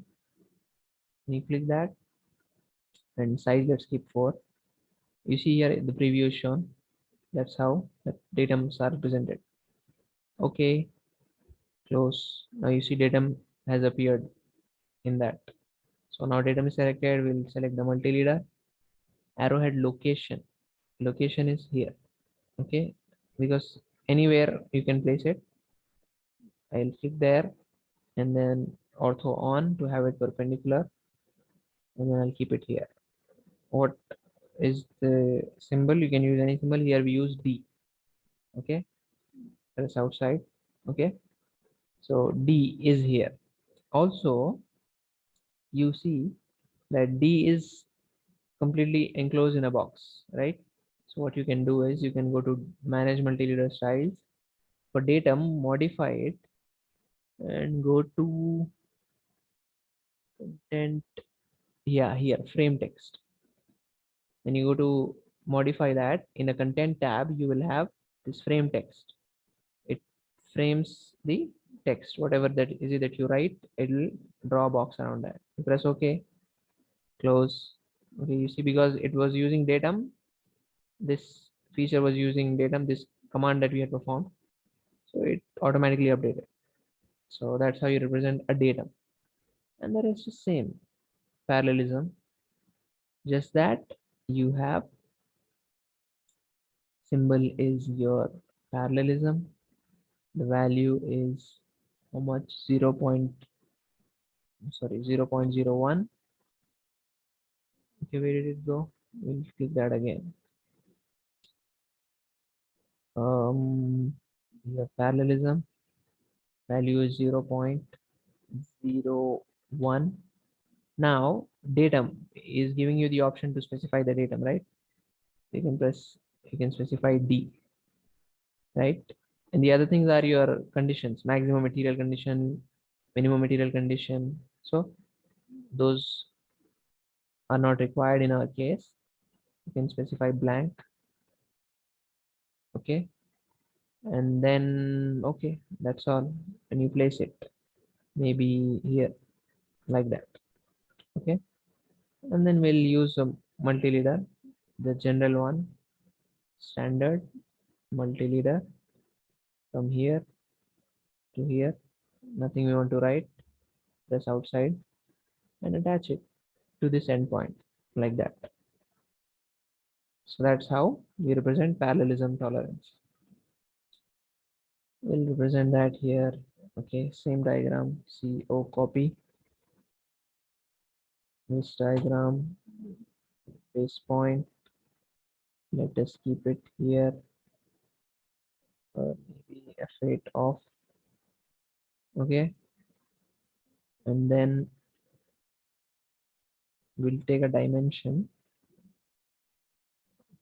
you click that, and size, let's keep 4. You see here the preview is shown. That's how the datums are represented. Okay, close. Now you see datum has appeared in that. So now datum is selected. We'll select the multi-leader. Arrowhead location. Location is here. Okay, because anywhere you can place it. I'll click there and then ortho on to have it perpendicular, and then I'll keep it here. What is the symbol? You can use any symbol. Here we use D. Okay, that's outside. Okay, so D is here. Also, you see that D is completely enclosed in a box, right? So what you can do is you can go to manage multileader styles for datum, modify it, and go to content. Yeah, here frame text. When you go to modify that in a content tab, you will have this frame text. It frames the text, whatever that is it that you write, it'll draw a box around that. You press OK, close. Okay, you see, because it was using datum, this feature was using datum, this command that we had performed, so it automatically updated. So that's how you represent a datum. And the rest is same. Parallelism, just that you have symbol is your parallelism. The value is how much? 0. Sorry, 0.01. Okay, where did it go? We'll click that again. Your parallelism value is 0.01. Now datum is giving you the option to specify the datum, right? You can press, you can specify D, right? And the other things are your conditions: maximum material condition, minimum material condition. So those are not required in our case. You can specify blank. Okay, and then okay, that's all. And you place it maybe here, like that. Okay, and then we'll use a multi-leader, the general one, standard multi-leader, from here to here. Nothing we want to write, press outside and attach it to this endpoint, like that. So that's how we represent parallelism tolerance. We'll represent that here. Okay, same diagram, CO copy this diagram, this point. Let us keep it here, maybe F8 off. Okay, and then we'll take a dimension.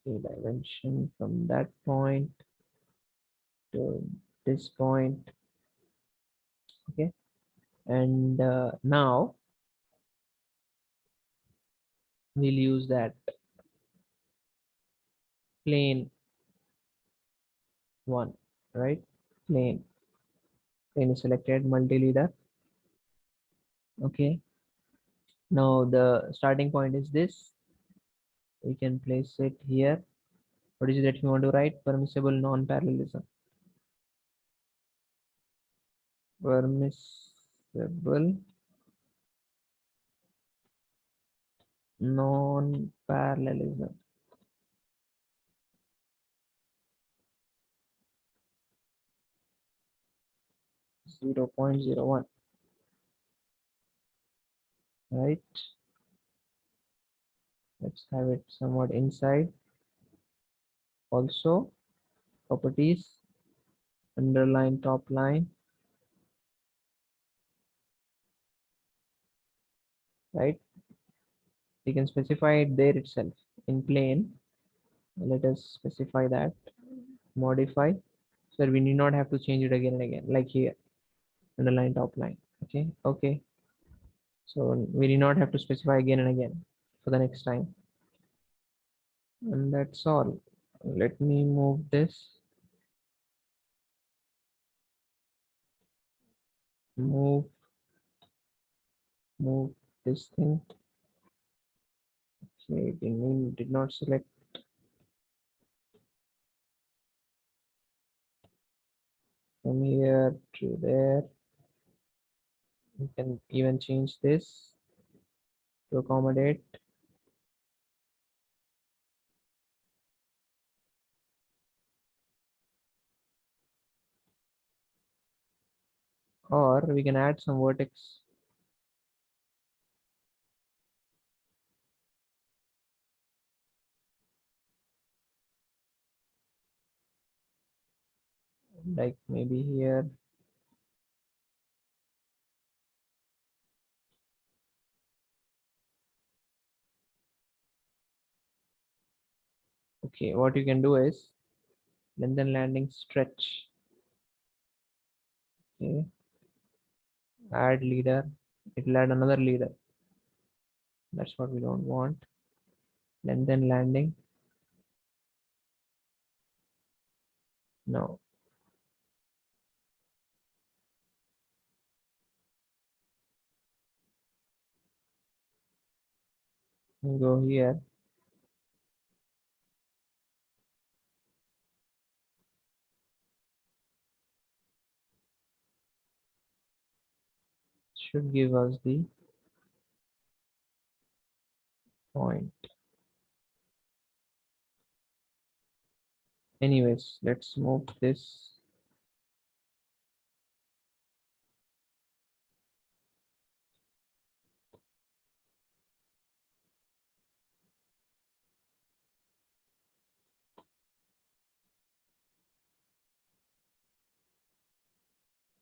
Okay, dimension from that point to this point. Okay, and now we'll use that plane one, right? Plane is selected, multi-leader. Okay, now the starting point is this. We can place it here. What is it that you want to write? Permissible non-parallelism. Permissible non-parallelism. 0.01, right? Let's have it somewhat inside. Also, properties, underline top line, right? We can specify it there itself in plain. Let us specify that, modify, so we need not have to change it again and again, like here, underline top line. Okay, okay. So we need not have to specify again and again for the next time. And that's all. Let me move this. Move this thing. Okay, did not select. From here to there. You can even change this to accommodate. Or we can add some vertex. Like maybe here. Okay, what you can do is lengthen landing stretch. Okay, add leader. It will add another leader. That's what we don't want. Lengthen landing. No. You go here. Should give us the point. Anyways, let's move this.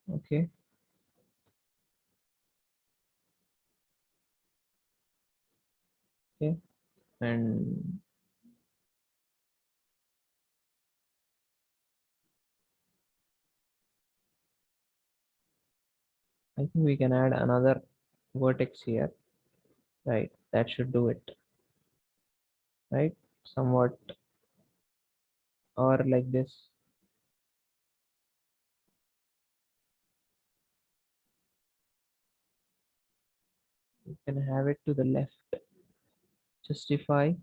Okay. Okay. And I think we can add another vertex here. Right. That should do it. Right. Somewhat or like this. You can have it to the left. Justify.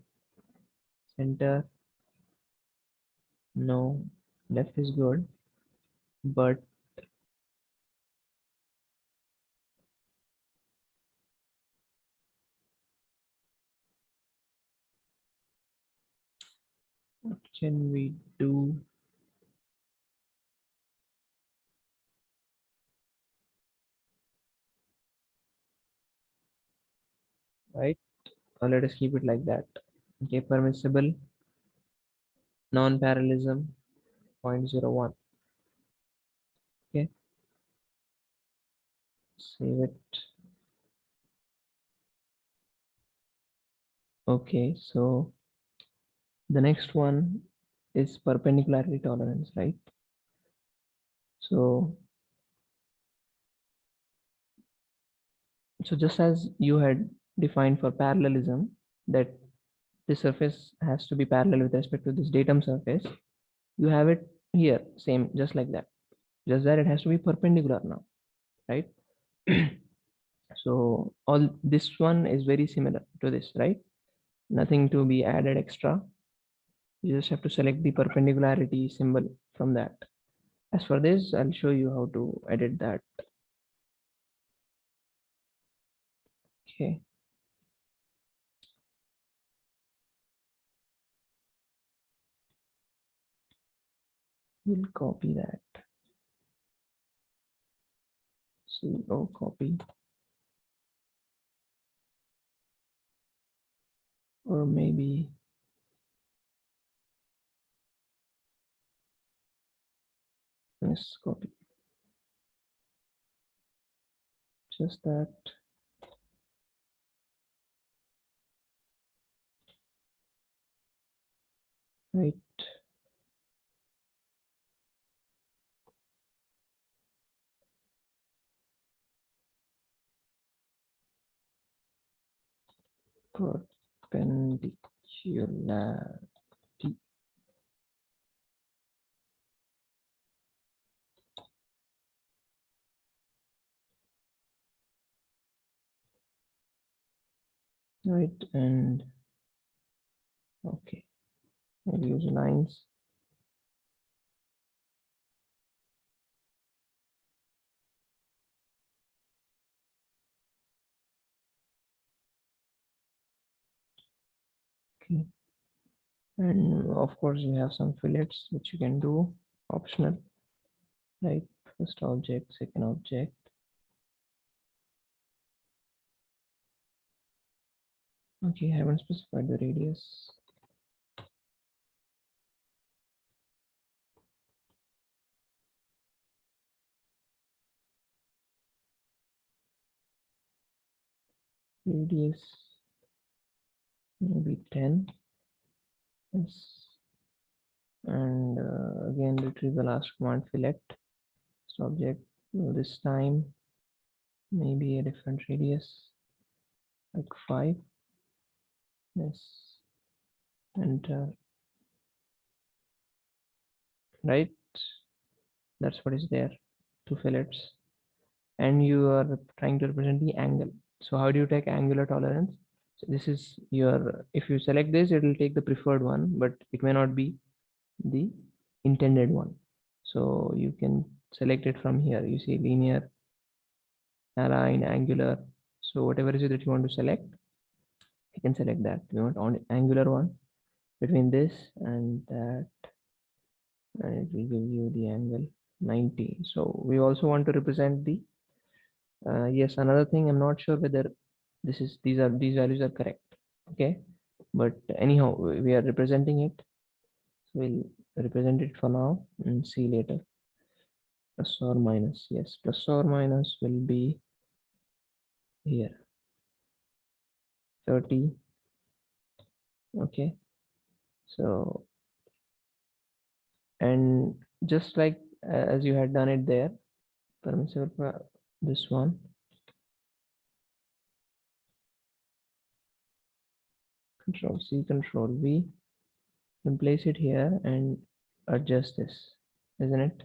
Center. No. Left is good. But what can we do? Right. Let us keep it like that. Okay. Permissible. Non-parallelism. 0.01. Okay. Save it. Okay. So the next one is perpendicularity tolerance, right? So just as you had defined for parallelism that the surface has to be parallel with respect to this datum surface, you have it here, same, just like that. Just that it has to be perpendicular now, right? So all this one is very similar to this, right? Nothing to be added extra. You just have to select the perpendicularity symbol from that. As for this, I'll show you how to edit that. Okay. We'll copy that. So copy, or maybe let's copy. Just that. Right. Perpendicularity. Right. And okay. Maybe use lines. Okay. And of course you have some fillets which you can do, optional, right? First object, second object. Okay, I haven't specified the radius. Radius maybe 10. Yes. And again retrieve the last command, fillet object. This time maybe a different radius, like 5. Yes, enter. Right, that's what is there, 2 fillets. And you are trying to represent the angle. So how do you take angular tolerance? So this is your, if you select this, it will take the preferred one, but it may not be the intended one. So you can select it from here. You see linear, align, angular. So whatever is it that you want to select, you can select that. You want on angular one between this and that, and it will give you the angle 90. So we also want to represent the yes, another thing, I'm not sure whether these values are correct. Okay, but anyhow, we are representing it. So we'll represent it for now and see later. Plus or minus, yes, plus or minus will be here 30. Okay, so and just like as you had done it there, permissible this one, Control C, Control V, and place it here and adjust this, isn't it?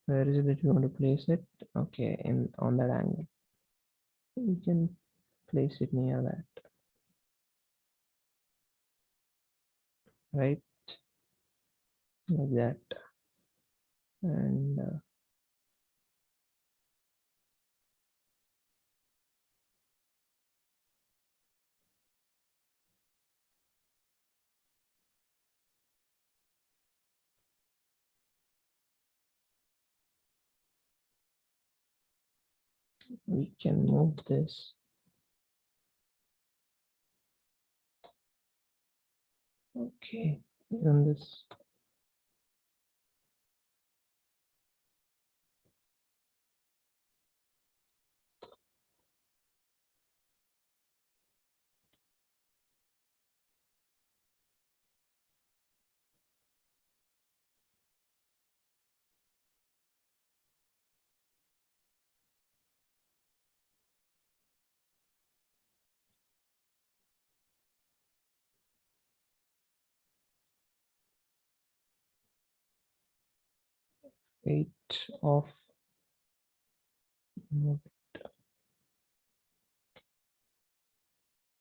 Where is it that you want to place it? Okay, in on that angle. You can place it near that, right? Like that. And we can move this. Okay, on this. Weight of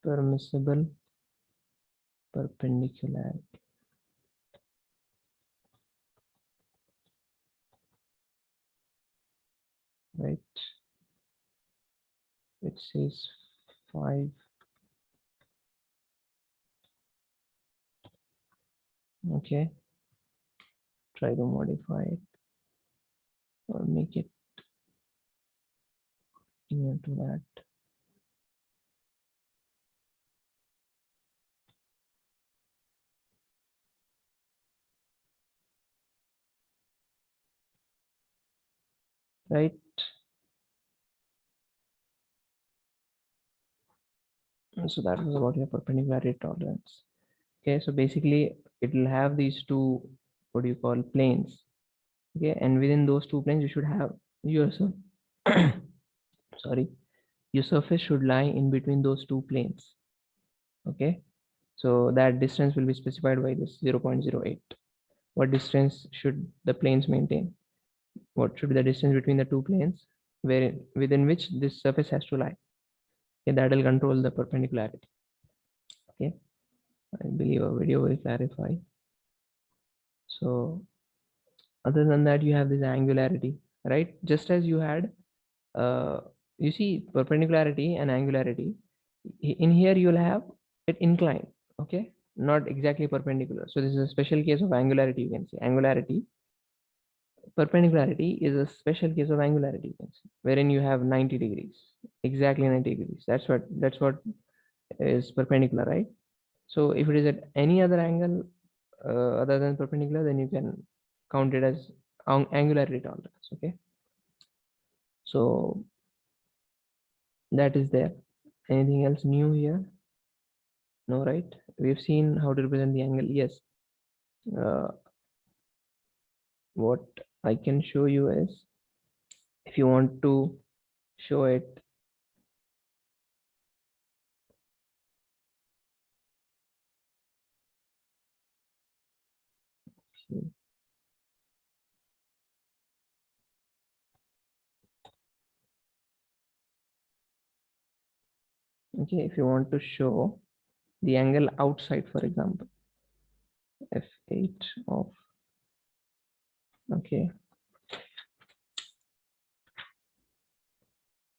permissible perpendicular, right? It says 5. Okay, try to modify it or make it near to that. Right. So that was about your perpendicularity tolerance. Okay, so basically it will have these two, what do you call, planes. Okay, and within those two planes you should have your sorry, your surface should lie in between those two planes. Okay, so that distance will be specified by this 0.08. What distance should the planes maintain? What should be the distance between the two planes within which this surface has to lie? Okay, that will control the perpendicularity. Okay, I believe a video will clarify. So other than that, you have this angularity, right? Just as you had you see perpendicularity and angularity. In here you'll have it inclined, okay, not exactly perpendicular. So this is a special case of angularity. You can say angularity, perpendicularity is a special case of angularity, you can say, wherein you have 90 degrees, exactly 90 degrees. That's what is perpendicular, right? So if it is at any other angle other than perpendicular, then you can count it as angularity tolerance. Okay, so that is there. Anything else new here? No, right? we've seen how to represent the angle. Yes. What I can show you is, if you want to show it, okay, if you want to show the angle outside, for example, F8 of, okay,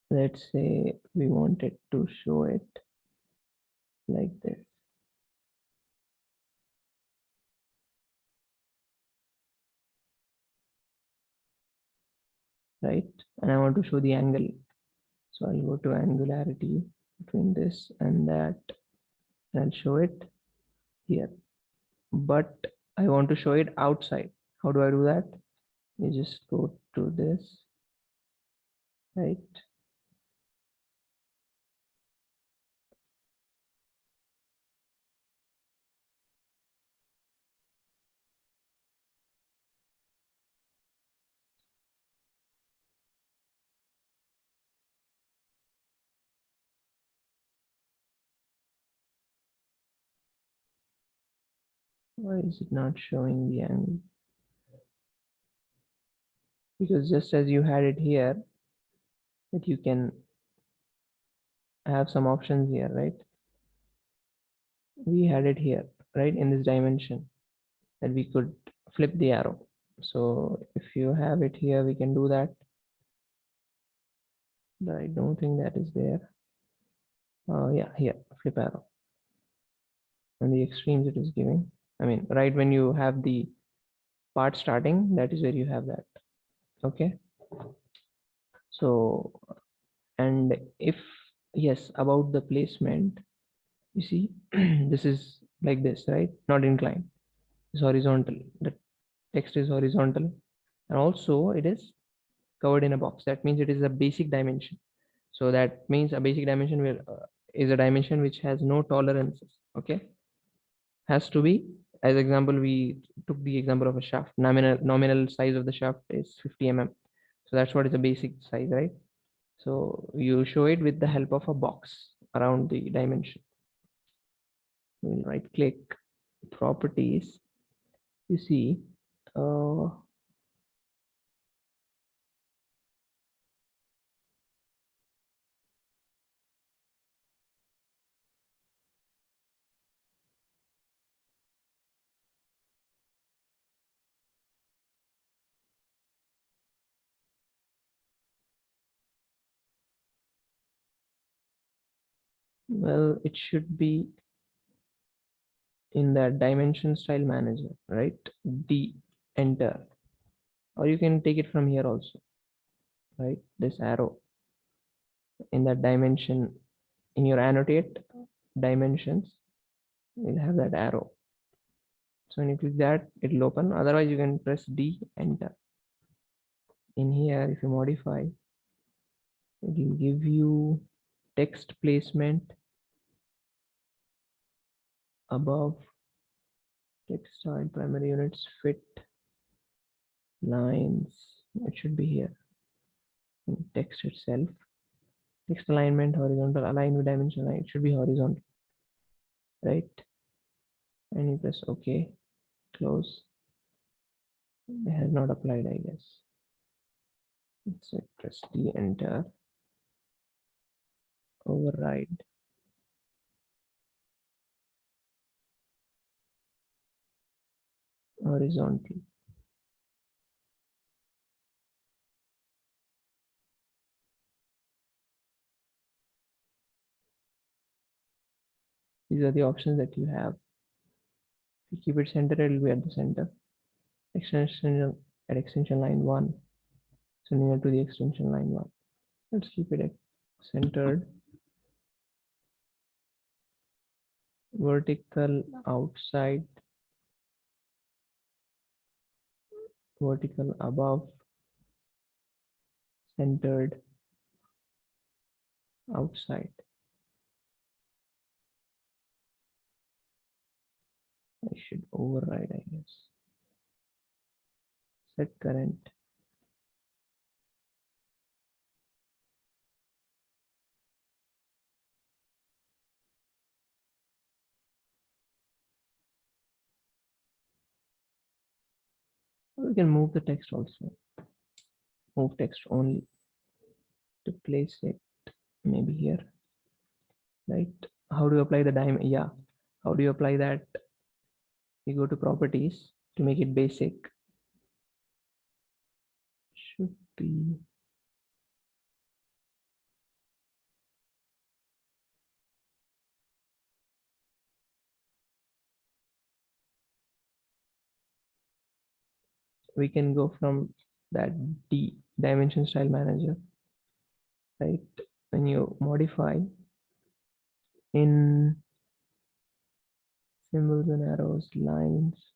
let's say we wanted to show it like this, right? And I want to show the angle. So I'll go to angularity between this and that, and I'll show it here. But I want to show it outside. How do I do that? You just go to this, right? Why is it not showing the angle? Because just as you had it here, that you can have some options here, right? We had it here, right, in this dimension, that we could flip the arrow. So if you have it here, we can do that. But I don't think that is there. Yeah, here, flip arrow. And the extremes it is giving. I mean, right when you have the part starting, that is where you have that. Okay. So, and if, yes, about the placement, you see, this is like this, right? Not inclined. It's horizontal. The text is horizontal. And also it is covered in a box. That means it is a basic dimension. So that means a basic dimension is a dimension which has no tolerances. Okay. Has to be, as example, we took the example of a shaft. Nominal size of the shaft is 50 mm. So that's what is the basic size, right? So you show it with the help of a box around the dimension. We'll right click properties. You see, well, it should be in that dimension style manager, right? D, enter, or you can take it from here also, right? This arrow in that dimension, in your annotate dimensions, you'll have that arrow. So when you click that, it'll open. Otherwise, you can press D, enter. In here, if you modify, it will give you text placement above text style primary units fit lines. It should be here in text itself. Text alignment horizontal, align with dimension line. It should be horizontal, right? And you press OK, close. It has not applied, I guess. Let's say press D, enter, override. Horizontal. These are the options that you have. If you keep it centered, it will be at the center. Extension at extension line 1. So near to the extension line 1. Let's keep it centered. Vertical outside. Vertical above. Centered outside. I should override, I guess. Set current. We can move the text also. Move text only to place it maybe here, right? How do you apply the diamond? Yeah. How do you apply that? You go to properties to make it basic. Should be we can go from that dimension style manager, right? When you modify in symbols and arrows, lines,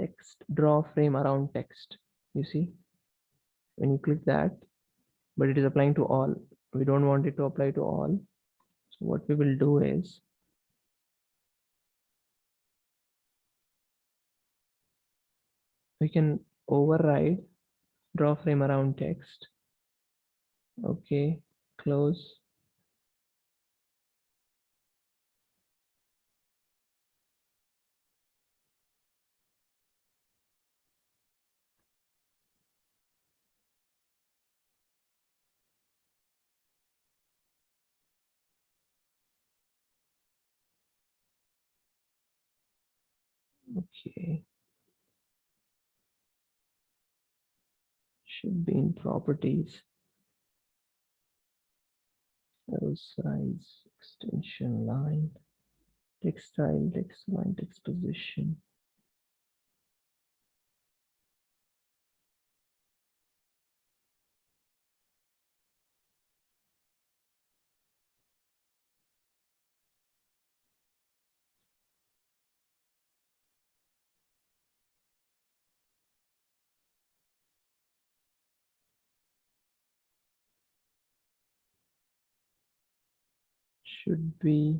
text, draw frame around text. You see, when you click that, but it is applying to all. We don't want it to apply to all. So what we will do is we can override draw frame around text. Okay, close. Okay, should be in properties. Arrow size, extension line, text style, text line, text position. Should be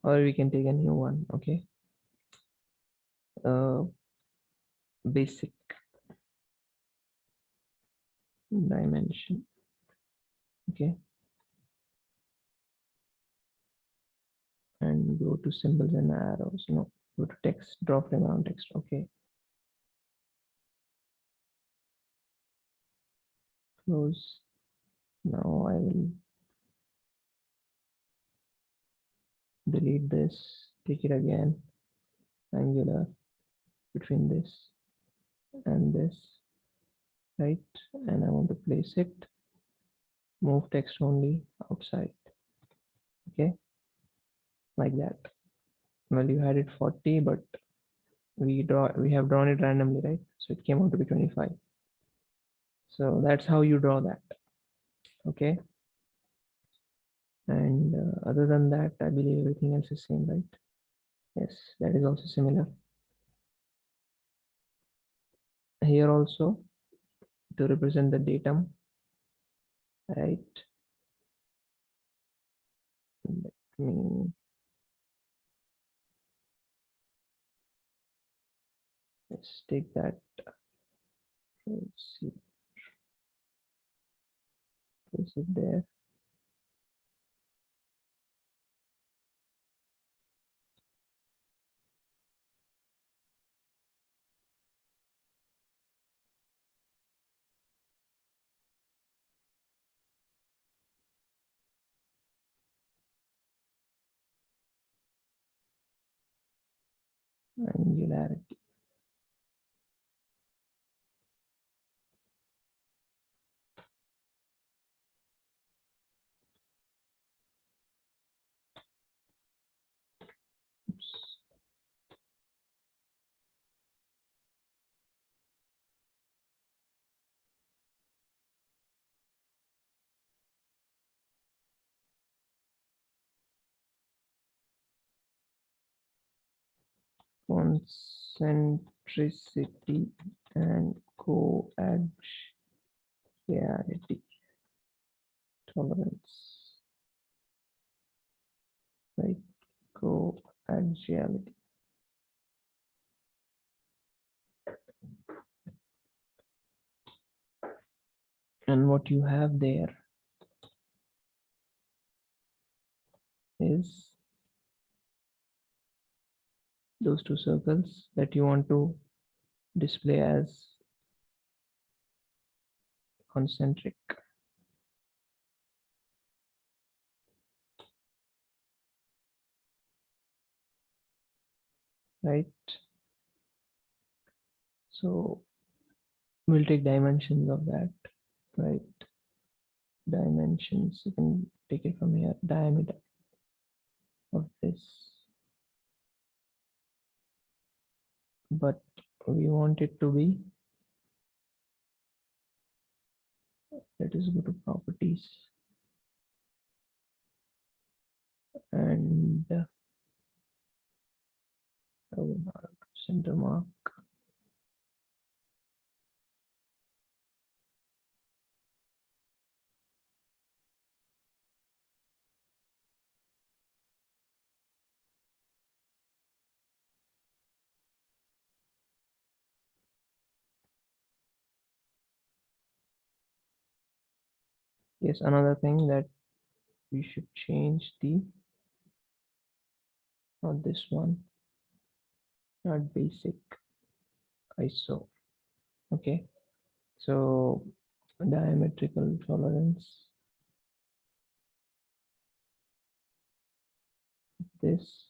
or we can take a new one. Okay, basic dimension. Okay, and go to symbols and arrows. No, go to text, draw frame around text. Okay, close. Now I will delete this, take it again, angular between this and this, right? And I want to place it, move text only outside. Okay, like that. Well, you had it 40, but we have drawn it randomly, right? So it came out to be 25. So that's how you draw that. Okay, and other than that, I believe everything else is same, right? Yes, that is also similar. Here also, to represent the datum, right? Let me let's take that. Let's see, place it there. Angularity. Oops. Concentricity and coadjarity. tolerance, right? Coaxiality. And what you have there is those two circles that you want to display as concentric, right? So we'll take dimensions of that, right? Dimensions, you can take it from here, diameter of this, but we want it to be, let us go to properties and center mark. Yes, another thing that we should change the, not this one, not basic, ISO. Okay, so diametrical tolerance, this,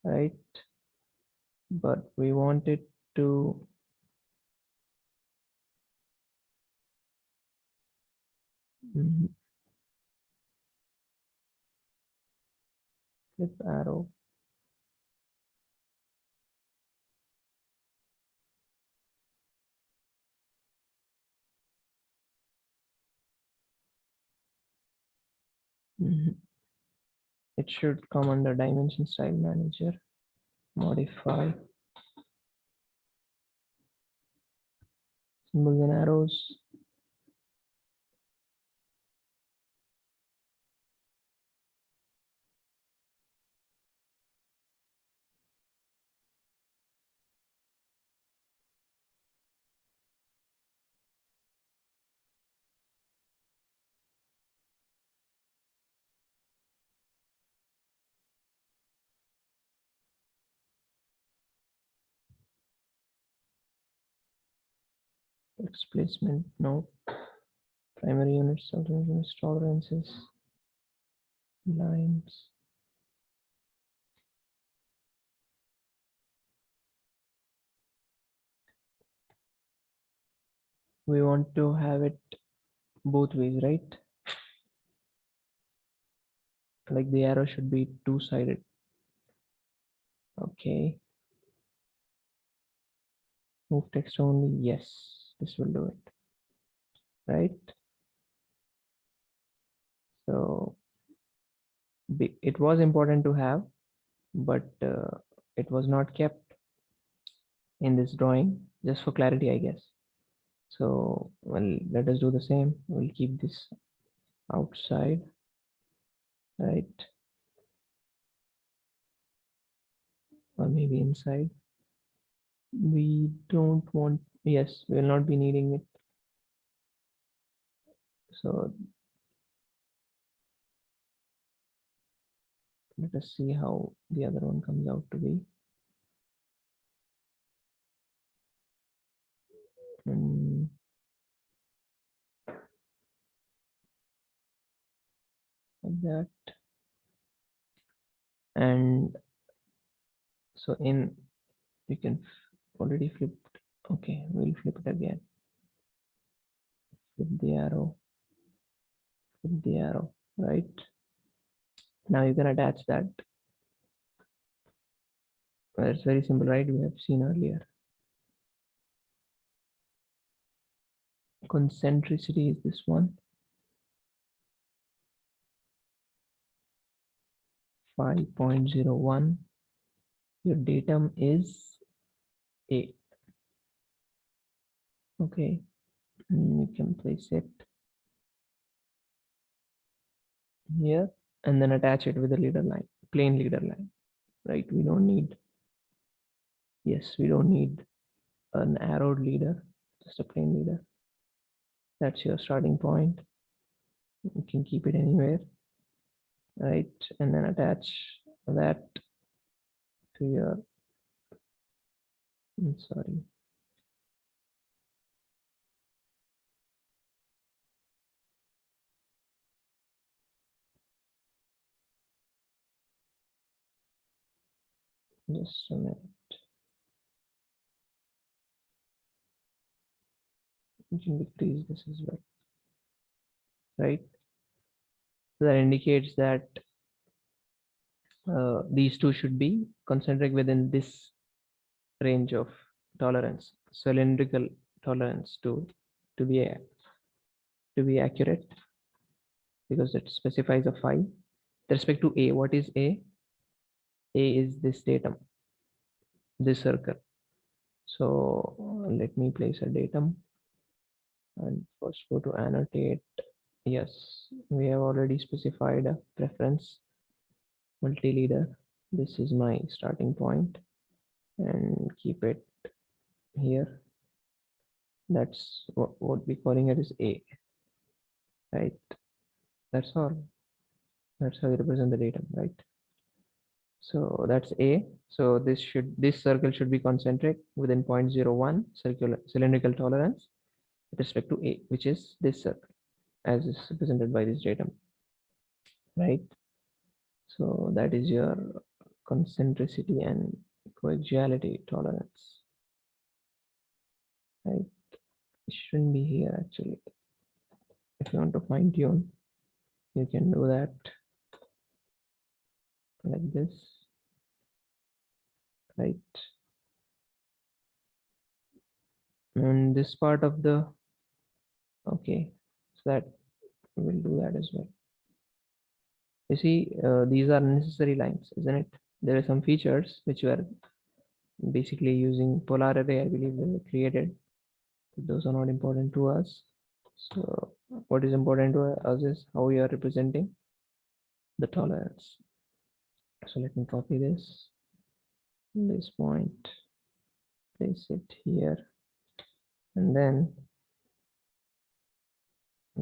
right? But we want it to flip arrow. It should come under dimension style manager, modify symbols and arrows. Displacement, no. Primary units, alternate units, tolerances, lines. We want to have it both ways, right? Like the arrow should be two-sided. Okay. Move text only, yes, this will do it, right? So it was important to have, but it was not kept in this drawing, just for clarity, I guess. So, well, let us do the same. We'll keep this outside, right? Or maybe inside. We don't want, yes, we will not be needing it. So let us see how the other one comes out to be. Like that. And so in, we can already flip. Okay, we'll flip it again. Flip the arrow. Flip the arrow, right? Now you can attach that. Well, it's very simple, right? We have seen earlier. Concentricity is this one. 5.01. Your datum is A. Okay, you can place it here, and then attach it with a leader line, plain leader line, right? We don't need, yes, we don't need an arrowed leader, just a plain leader. That's your starting point. You can keep it anywhere, right? And then attach that to your, sorry, just a minute. You can decrease this as well, right? So that indicates that these two should be concentric within this range of tolerance, cylindrical tolerance to be accurate, because it specifies a phi. With respect to A, what is A? A is this datum, this circle. So let me place a datum and first go to annotate. Yes, we have already specified a preference multi-leader. This is my starting point and keep it here. That's what we calling it is A, right? That's all. That's how you represent the datum, right? So that's A. So this circle should be concentric within 0.01 circular cylindrical tolerance with respect to A, which is this circle as is represented by this datum, right? So that is your concentricity and coaxiality tolerance, right? It shouldn't be here actually. If you want to fine tune, you can do that like this, right? And this part of the, okay, so that we'll do that as well. You see, these are necessary lines, isn't it? There are some features which were basically using polar array, I believe, they were created. Those are not important to us. So what is important to us is how we are representing the tolerance. So let me copy this point, place it here, and then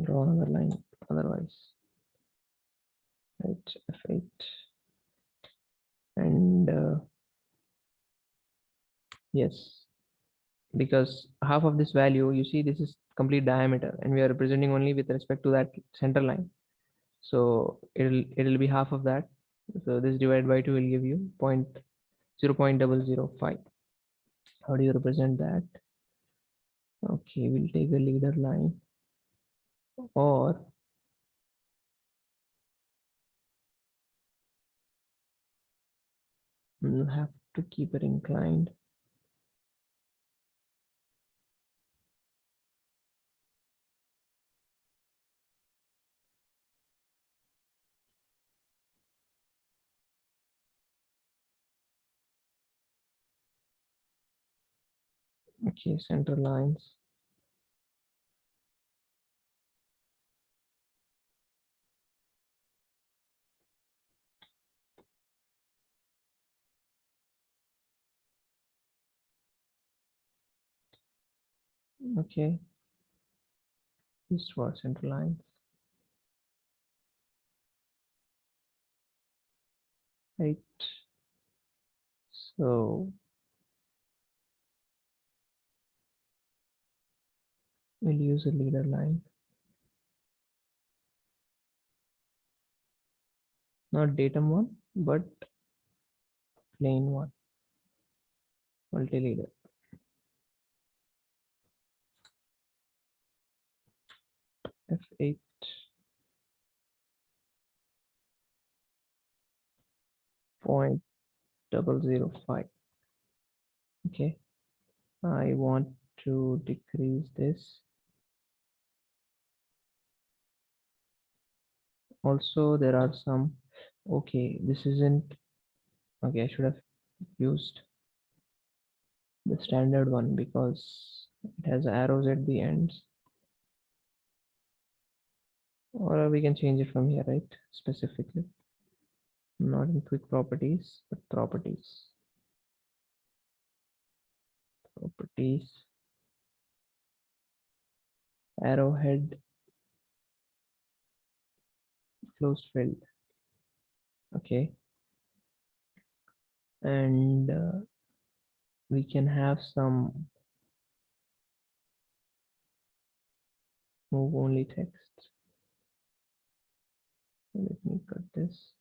draw another line otherwise, right? F8, and yes, because half of this value, you see, this is complete diameter, and we are representing only with respect to that center line. So it'll be half of that. So this divided by 2 will give you 0.0005. How do you represent that? Okay, we'll take a leader line, or we'll have to keep it inclined. Okay, center lines. Okay, this was center lines, right? So we'll use a leader line, not datum one, but plain one, multi-leader. F8, point 0.005. Okay, I want to decrease this. Also, there are some, okay, this isn't, okay, I should have used the standard one because it has arrows at the ends. or we can change it from here, right? Specifically, not in quick properties, but properties. Properties, arrowhead, closed field. Okay, and we can have some move only text. Let me cut this.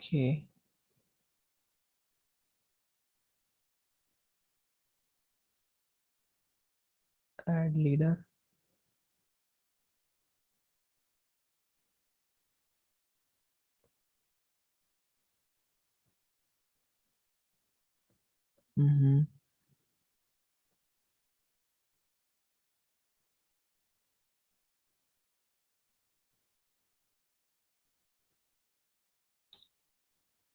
Okay, add leader.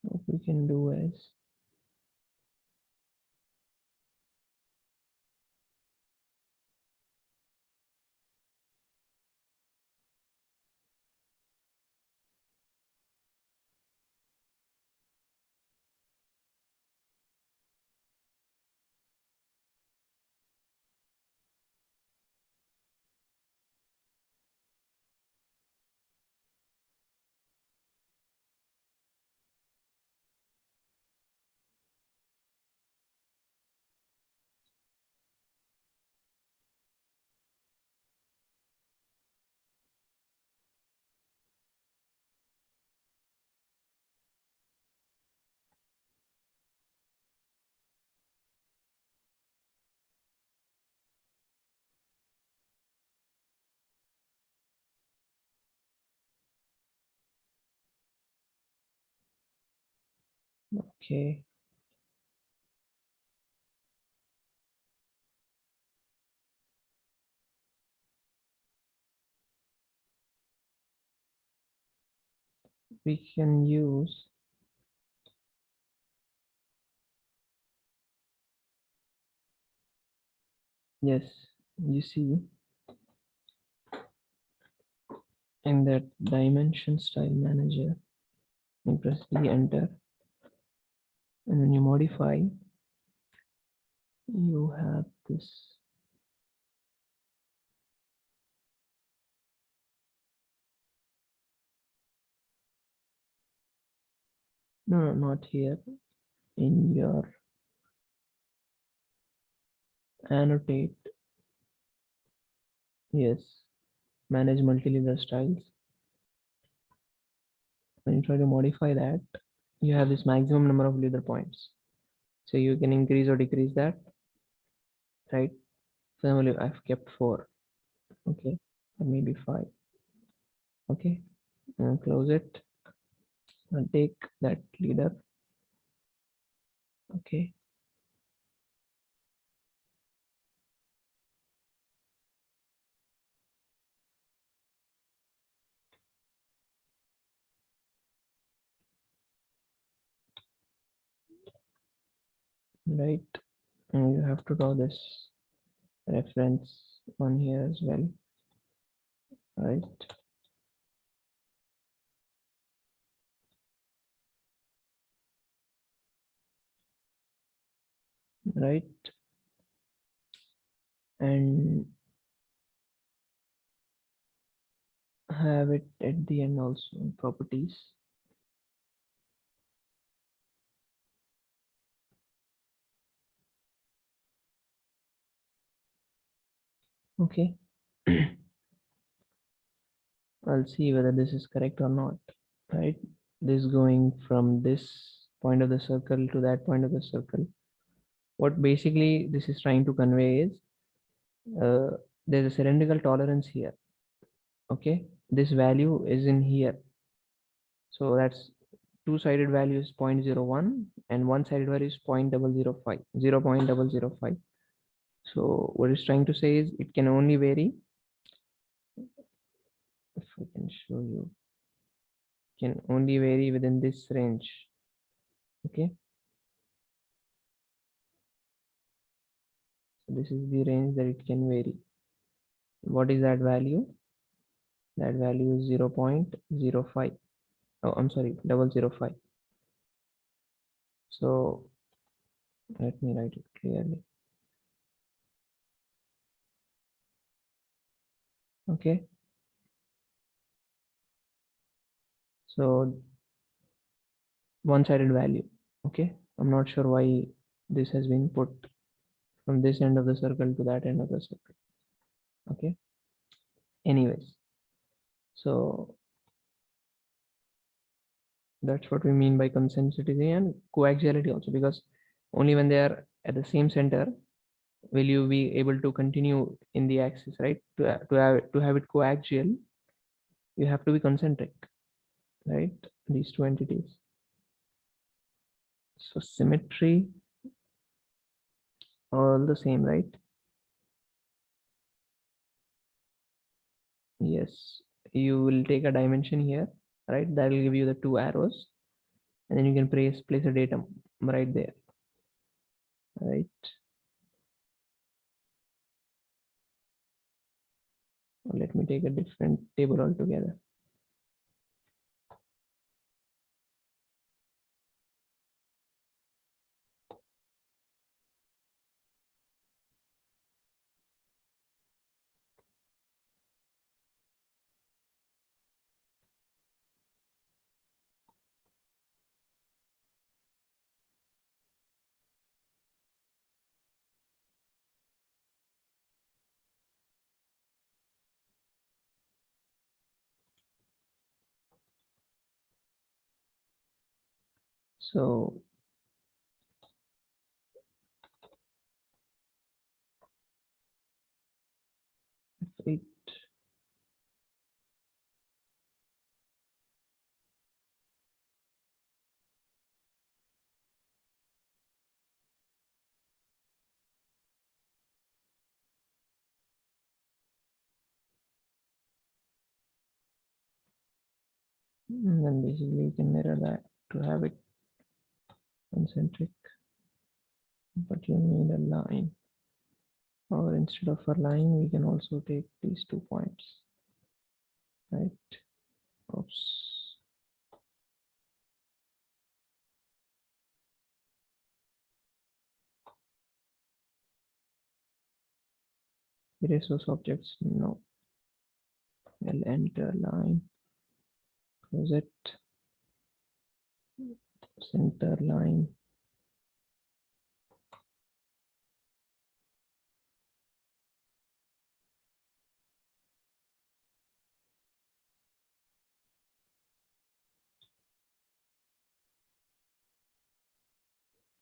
What we can do is okay. We can use yes. You see in that dimension style manager, you press the enter, and when you modify, you have this. No, no, not here. In your annotate, yes, manage multi-leader styles. When you try to modify that, you have this maximum number of leader points. So you can increase or decrease that, right? For example, I've kept 4, okay, or maybe 5, okay, and close it and take that leader, okay, right, and you have to draw this reference on here as well, right? Right, and have it at the end also in properties. Okay. I'll see whether this is correct or not, right? This going from this point of the circle to that point of the circle. What basically this is trying to convey is there's a cylindrical tolerance here. Okay, this value is in here, so that's two-sided value is 0.01 and one-sided value is 0.005, 0.005. So what it's trying to say is it can only vary, if I can show you, can only vary within this range. Okay, so this is the range that it can vary. What is that value? That value is 0.05. Oh, I'm sorry, 0.005. So let me write it clearly. Okay, so one-sided value. Okay, I'm not sure why this has been put from this end of the circle to that end of the circle. Okay, anyways, so that's what we mean by concentricity and coaxiality also, because only when they are at the same center will you be able to continue in the axis, right? To have it coaxial, you have to be concentric, right? These two entities. So symmetry, all the same, right? Yes, you will take a dimension here, right? That will give you the two arrows, and then you can place a datum right there, right? Let me take a different table altogether. So it, and then basically you can mirror that to have it concentric, but you need a line. Or instead of a line, we can also take these 2 points, right? Oops. Erase those objects. No. I'll enter line. Close it. Center line.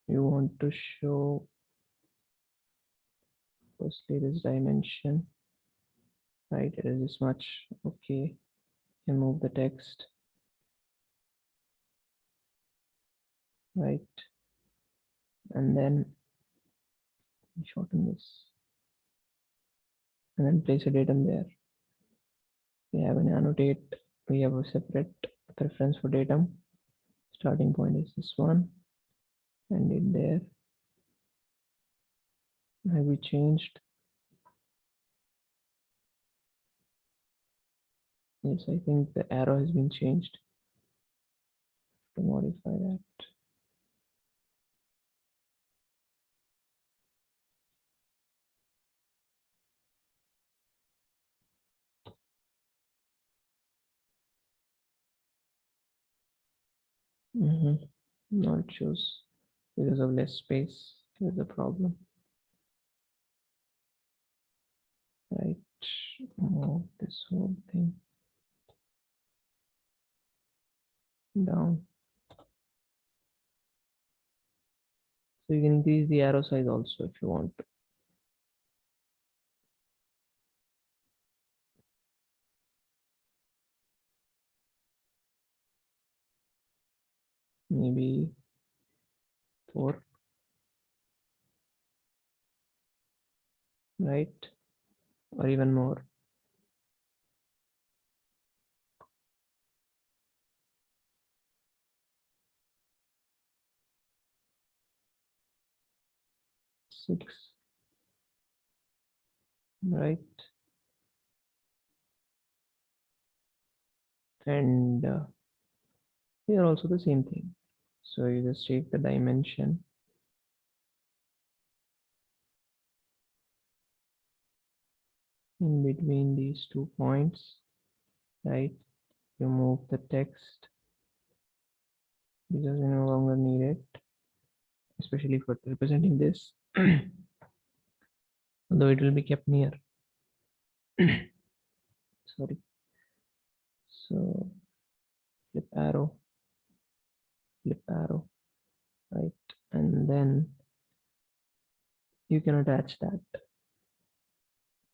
You want to show firstly this dimension, right? It is this much. Okay. You move the text, right? And then shorten this, and then place a datum there. We have an annotate. We have a separate preference for datum. Starting point is this one, and it there. Have we changed? Yes, I think the arrow has been changed. To modify that. Now it shows because of less space. There's a problem. Right. Move this whole thing down. So you can increase the arrow size also if you want. Maybe 4, right? Or even more. Six, right? And here also the same thing. So you just take the dimension in between these 2 points, right? You move the text because you no longer need it, especially for representing this, although it will be kept near. Sorry. So flip arrow, right? And then you can attach that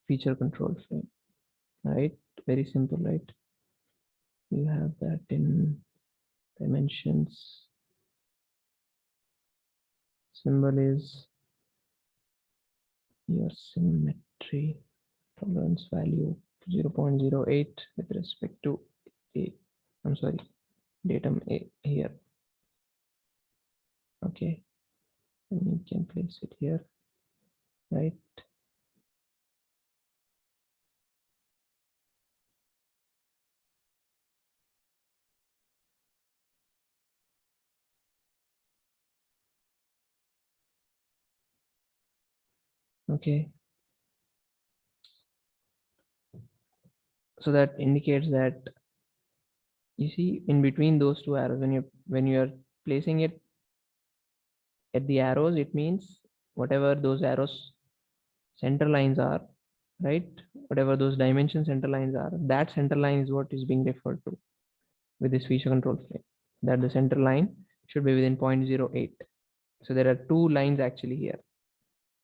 feature control frame, right? Very simple, right? You have that in dimensions. Symbol is your symmetry tolerance value 0.08 with respect to a, I'm sorry, datum a here. Okay, and you can place it here, right? Okay, so that indicates that, you see, in between those two arrows, when you're placing it at the arrows, it means whatever those arrows center lines are, right? Whatever those dimension center lines are, that center line is what is being referred to with this feature control frame, that the center line should be within 0.08. So there are two lines actually here.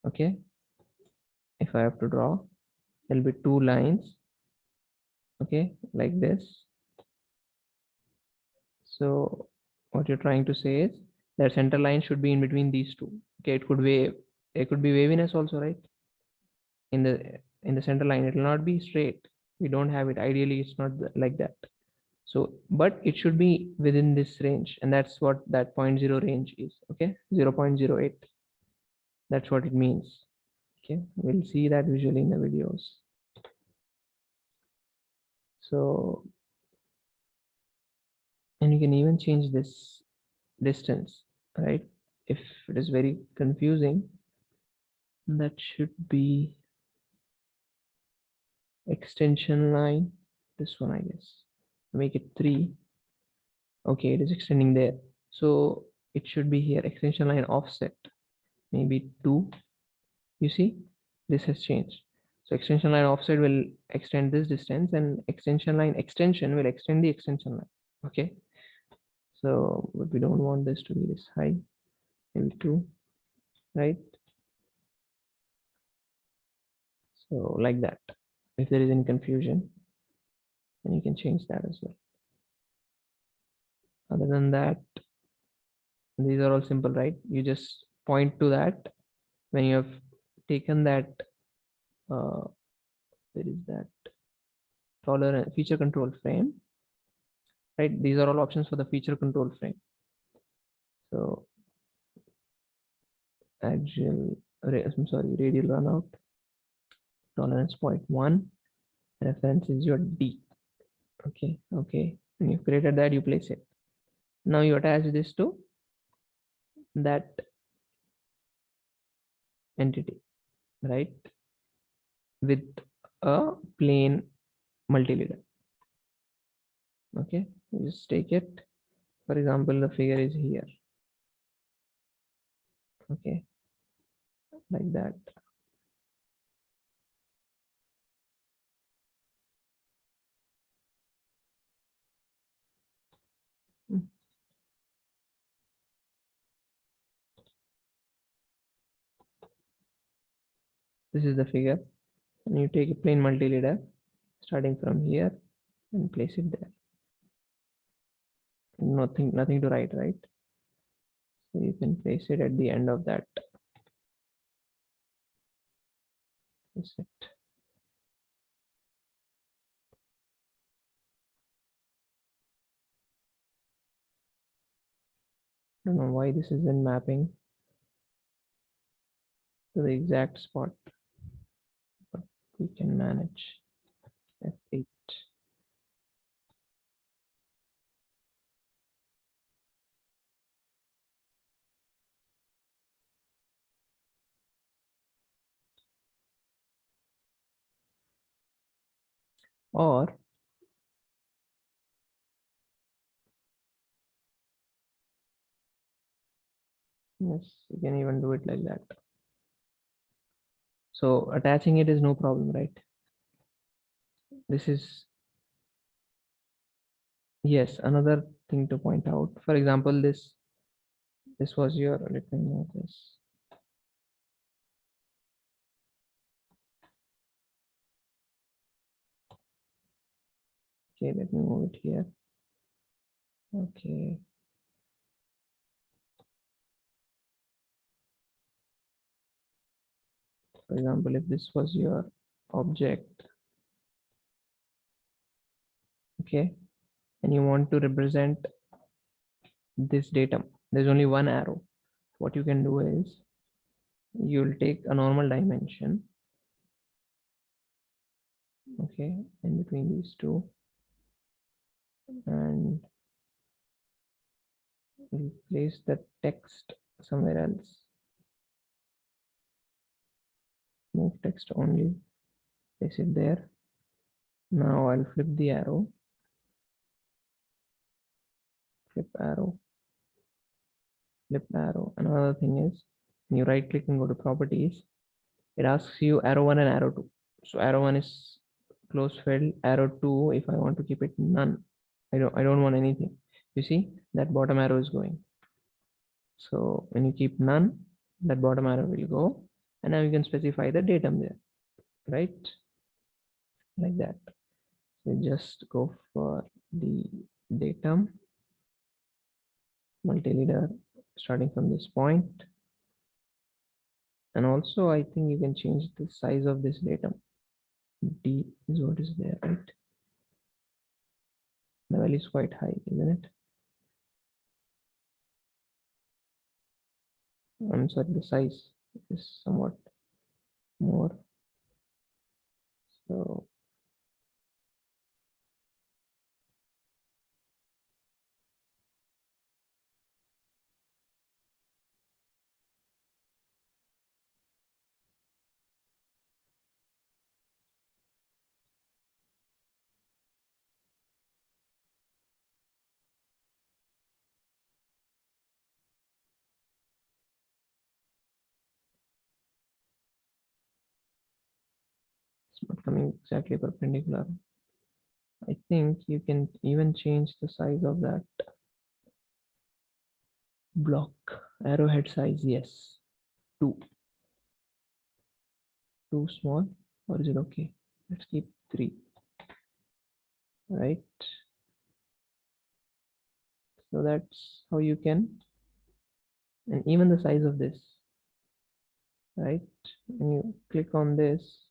Okay, if I have to draw, there'll be two lines, okay, like this. So what you're trying to say is that center line should be in between these two. Okay, it could wave, it could be waviness also, right? In the center line, it will not be straight. We don't have it. Ideally, it's not like that. So, but it should be within this range, and that's what that 0.0 range is. Okay, 0.08. That's what it means. Okay, we'll see that visually in the videos. So, and you can even change this distance, right? If it is very confusing, that should be extension line. This one, I guess. Make it 3. Okay, it is extending there. So it should be here, extension line offset, maybe 2. You see, this has changed. So extension line offset will extend this distance, and extension line extension will extend the extension line. Okay. So, but we don't want this to be this high, maybe 2, right? So like that. If there is any confusion, then you can change that as well. Other than that, these are all simple, right? You just point to that when you have taken that, there is that tolerance feature control frame, right? These are all options for the feature control frame. So axial, I'm sorry, radial runout, tolerance 0.1, reference is your D. Okay, okay. When you've created that, you place it. Now you attach this to that entity, right? With a plain multileader. Okay, you just take it. For example, the figure is here. Okay, like that. This is the figure, and you take a plain multileader starting from here and place it there. Nothing to write, right? So you can place it at the end of that. That's it. I don't know why this isn't mapping to the exact spot, but we can manage. F8. Or yes, you can even do it like that. So attaching it is no problem, right? This is, yes, another thing to point out. For example, this was your, let me move this. Okay, let me move it here. Okay. For example, if this was your object, okay, and you want to represent this datum, there's only one arrow. What you can do is you'll take a normal dimension, okay, in between these two, and we'll place the text somewhere else. Move text only, place it there. Now I'll flip the arrow, flip arrow, flip arrow. Another thing is, when you right click and go to properties, it asks you arrow 1 and arrow 2. So arrow 1 is close filled, arrow 2, if I want to keep it none, I don't want anything. You see that bottom arrow is going. So when you keep none, that bottom arrow will go, and now you can specify the datum there, right? Like that. So just go for the datum multileader starting from this point. And also I think you can change the size of this datum. D is what is there, right? The value is quite high, isn't it? I'm sorry, the size is somewhat more. So it's not coming exactly perpendicular. I think you can even change the size of that block. Arrowhead size, yes. Too small, or is it okay? Let's keep 3, right? So that's how you can, and even the size of this, right? When you click on this,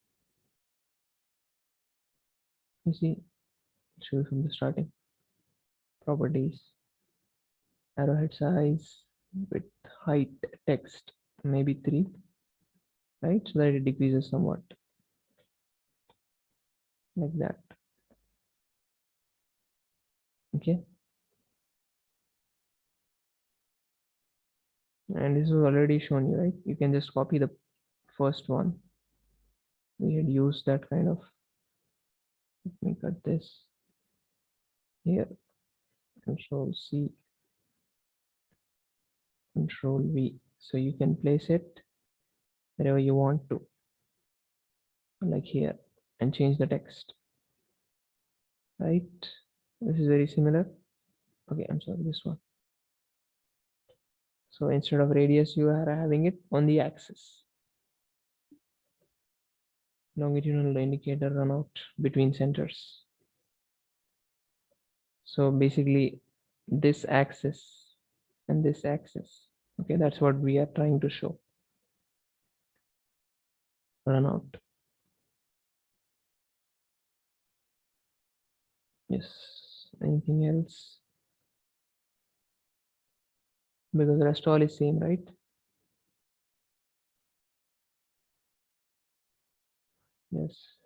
you see it shows from the starting properties, arrowhead size, width, height, text, maybe 3, right? So that it decreases somewhat, like that. Okay. And this was already shown you, right? You can just copy the first one. We had used that kind of, let me cut this here, Control C, Control V. So you can place it wherever you want to, like here, and change the text, right? This is very similar. Okay, I'm sorry, this one. So instead of radius, you are having it on the axis. longitudinal indicator run out between centers. So basically this axis and this axis, okay, that's what we are trying to show, run out. Yes, anything else? Because the rest all is same, right? Yes.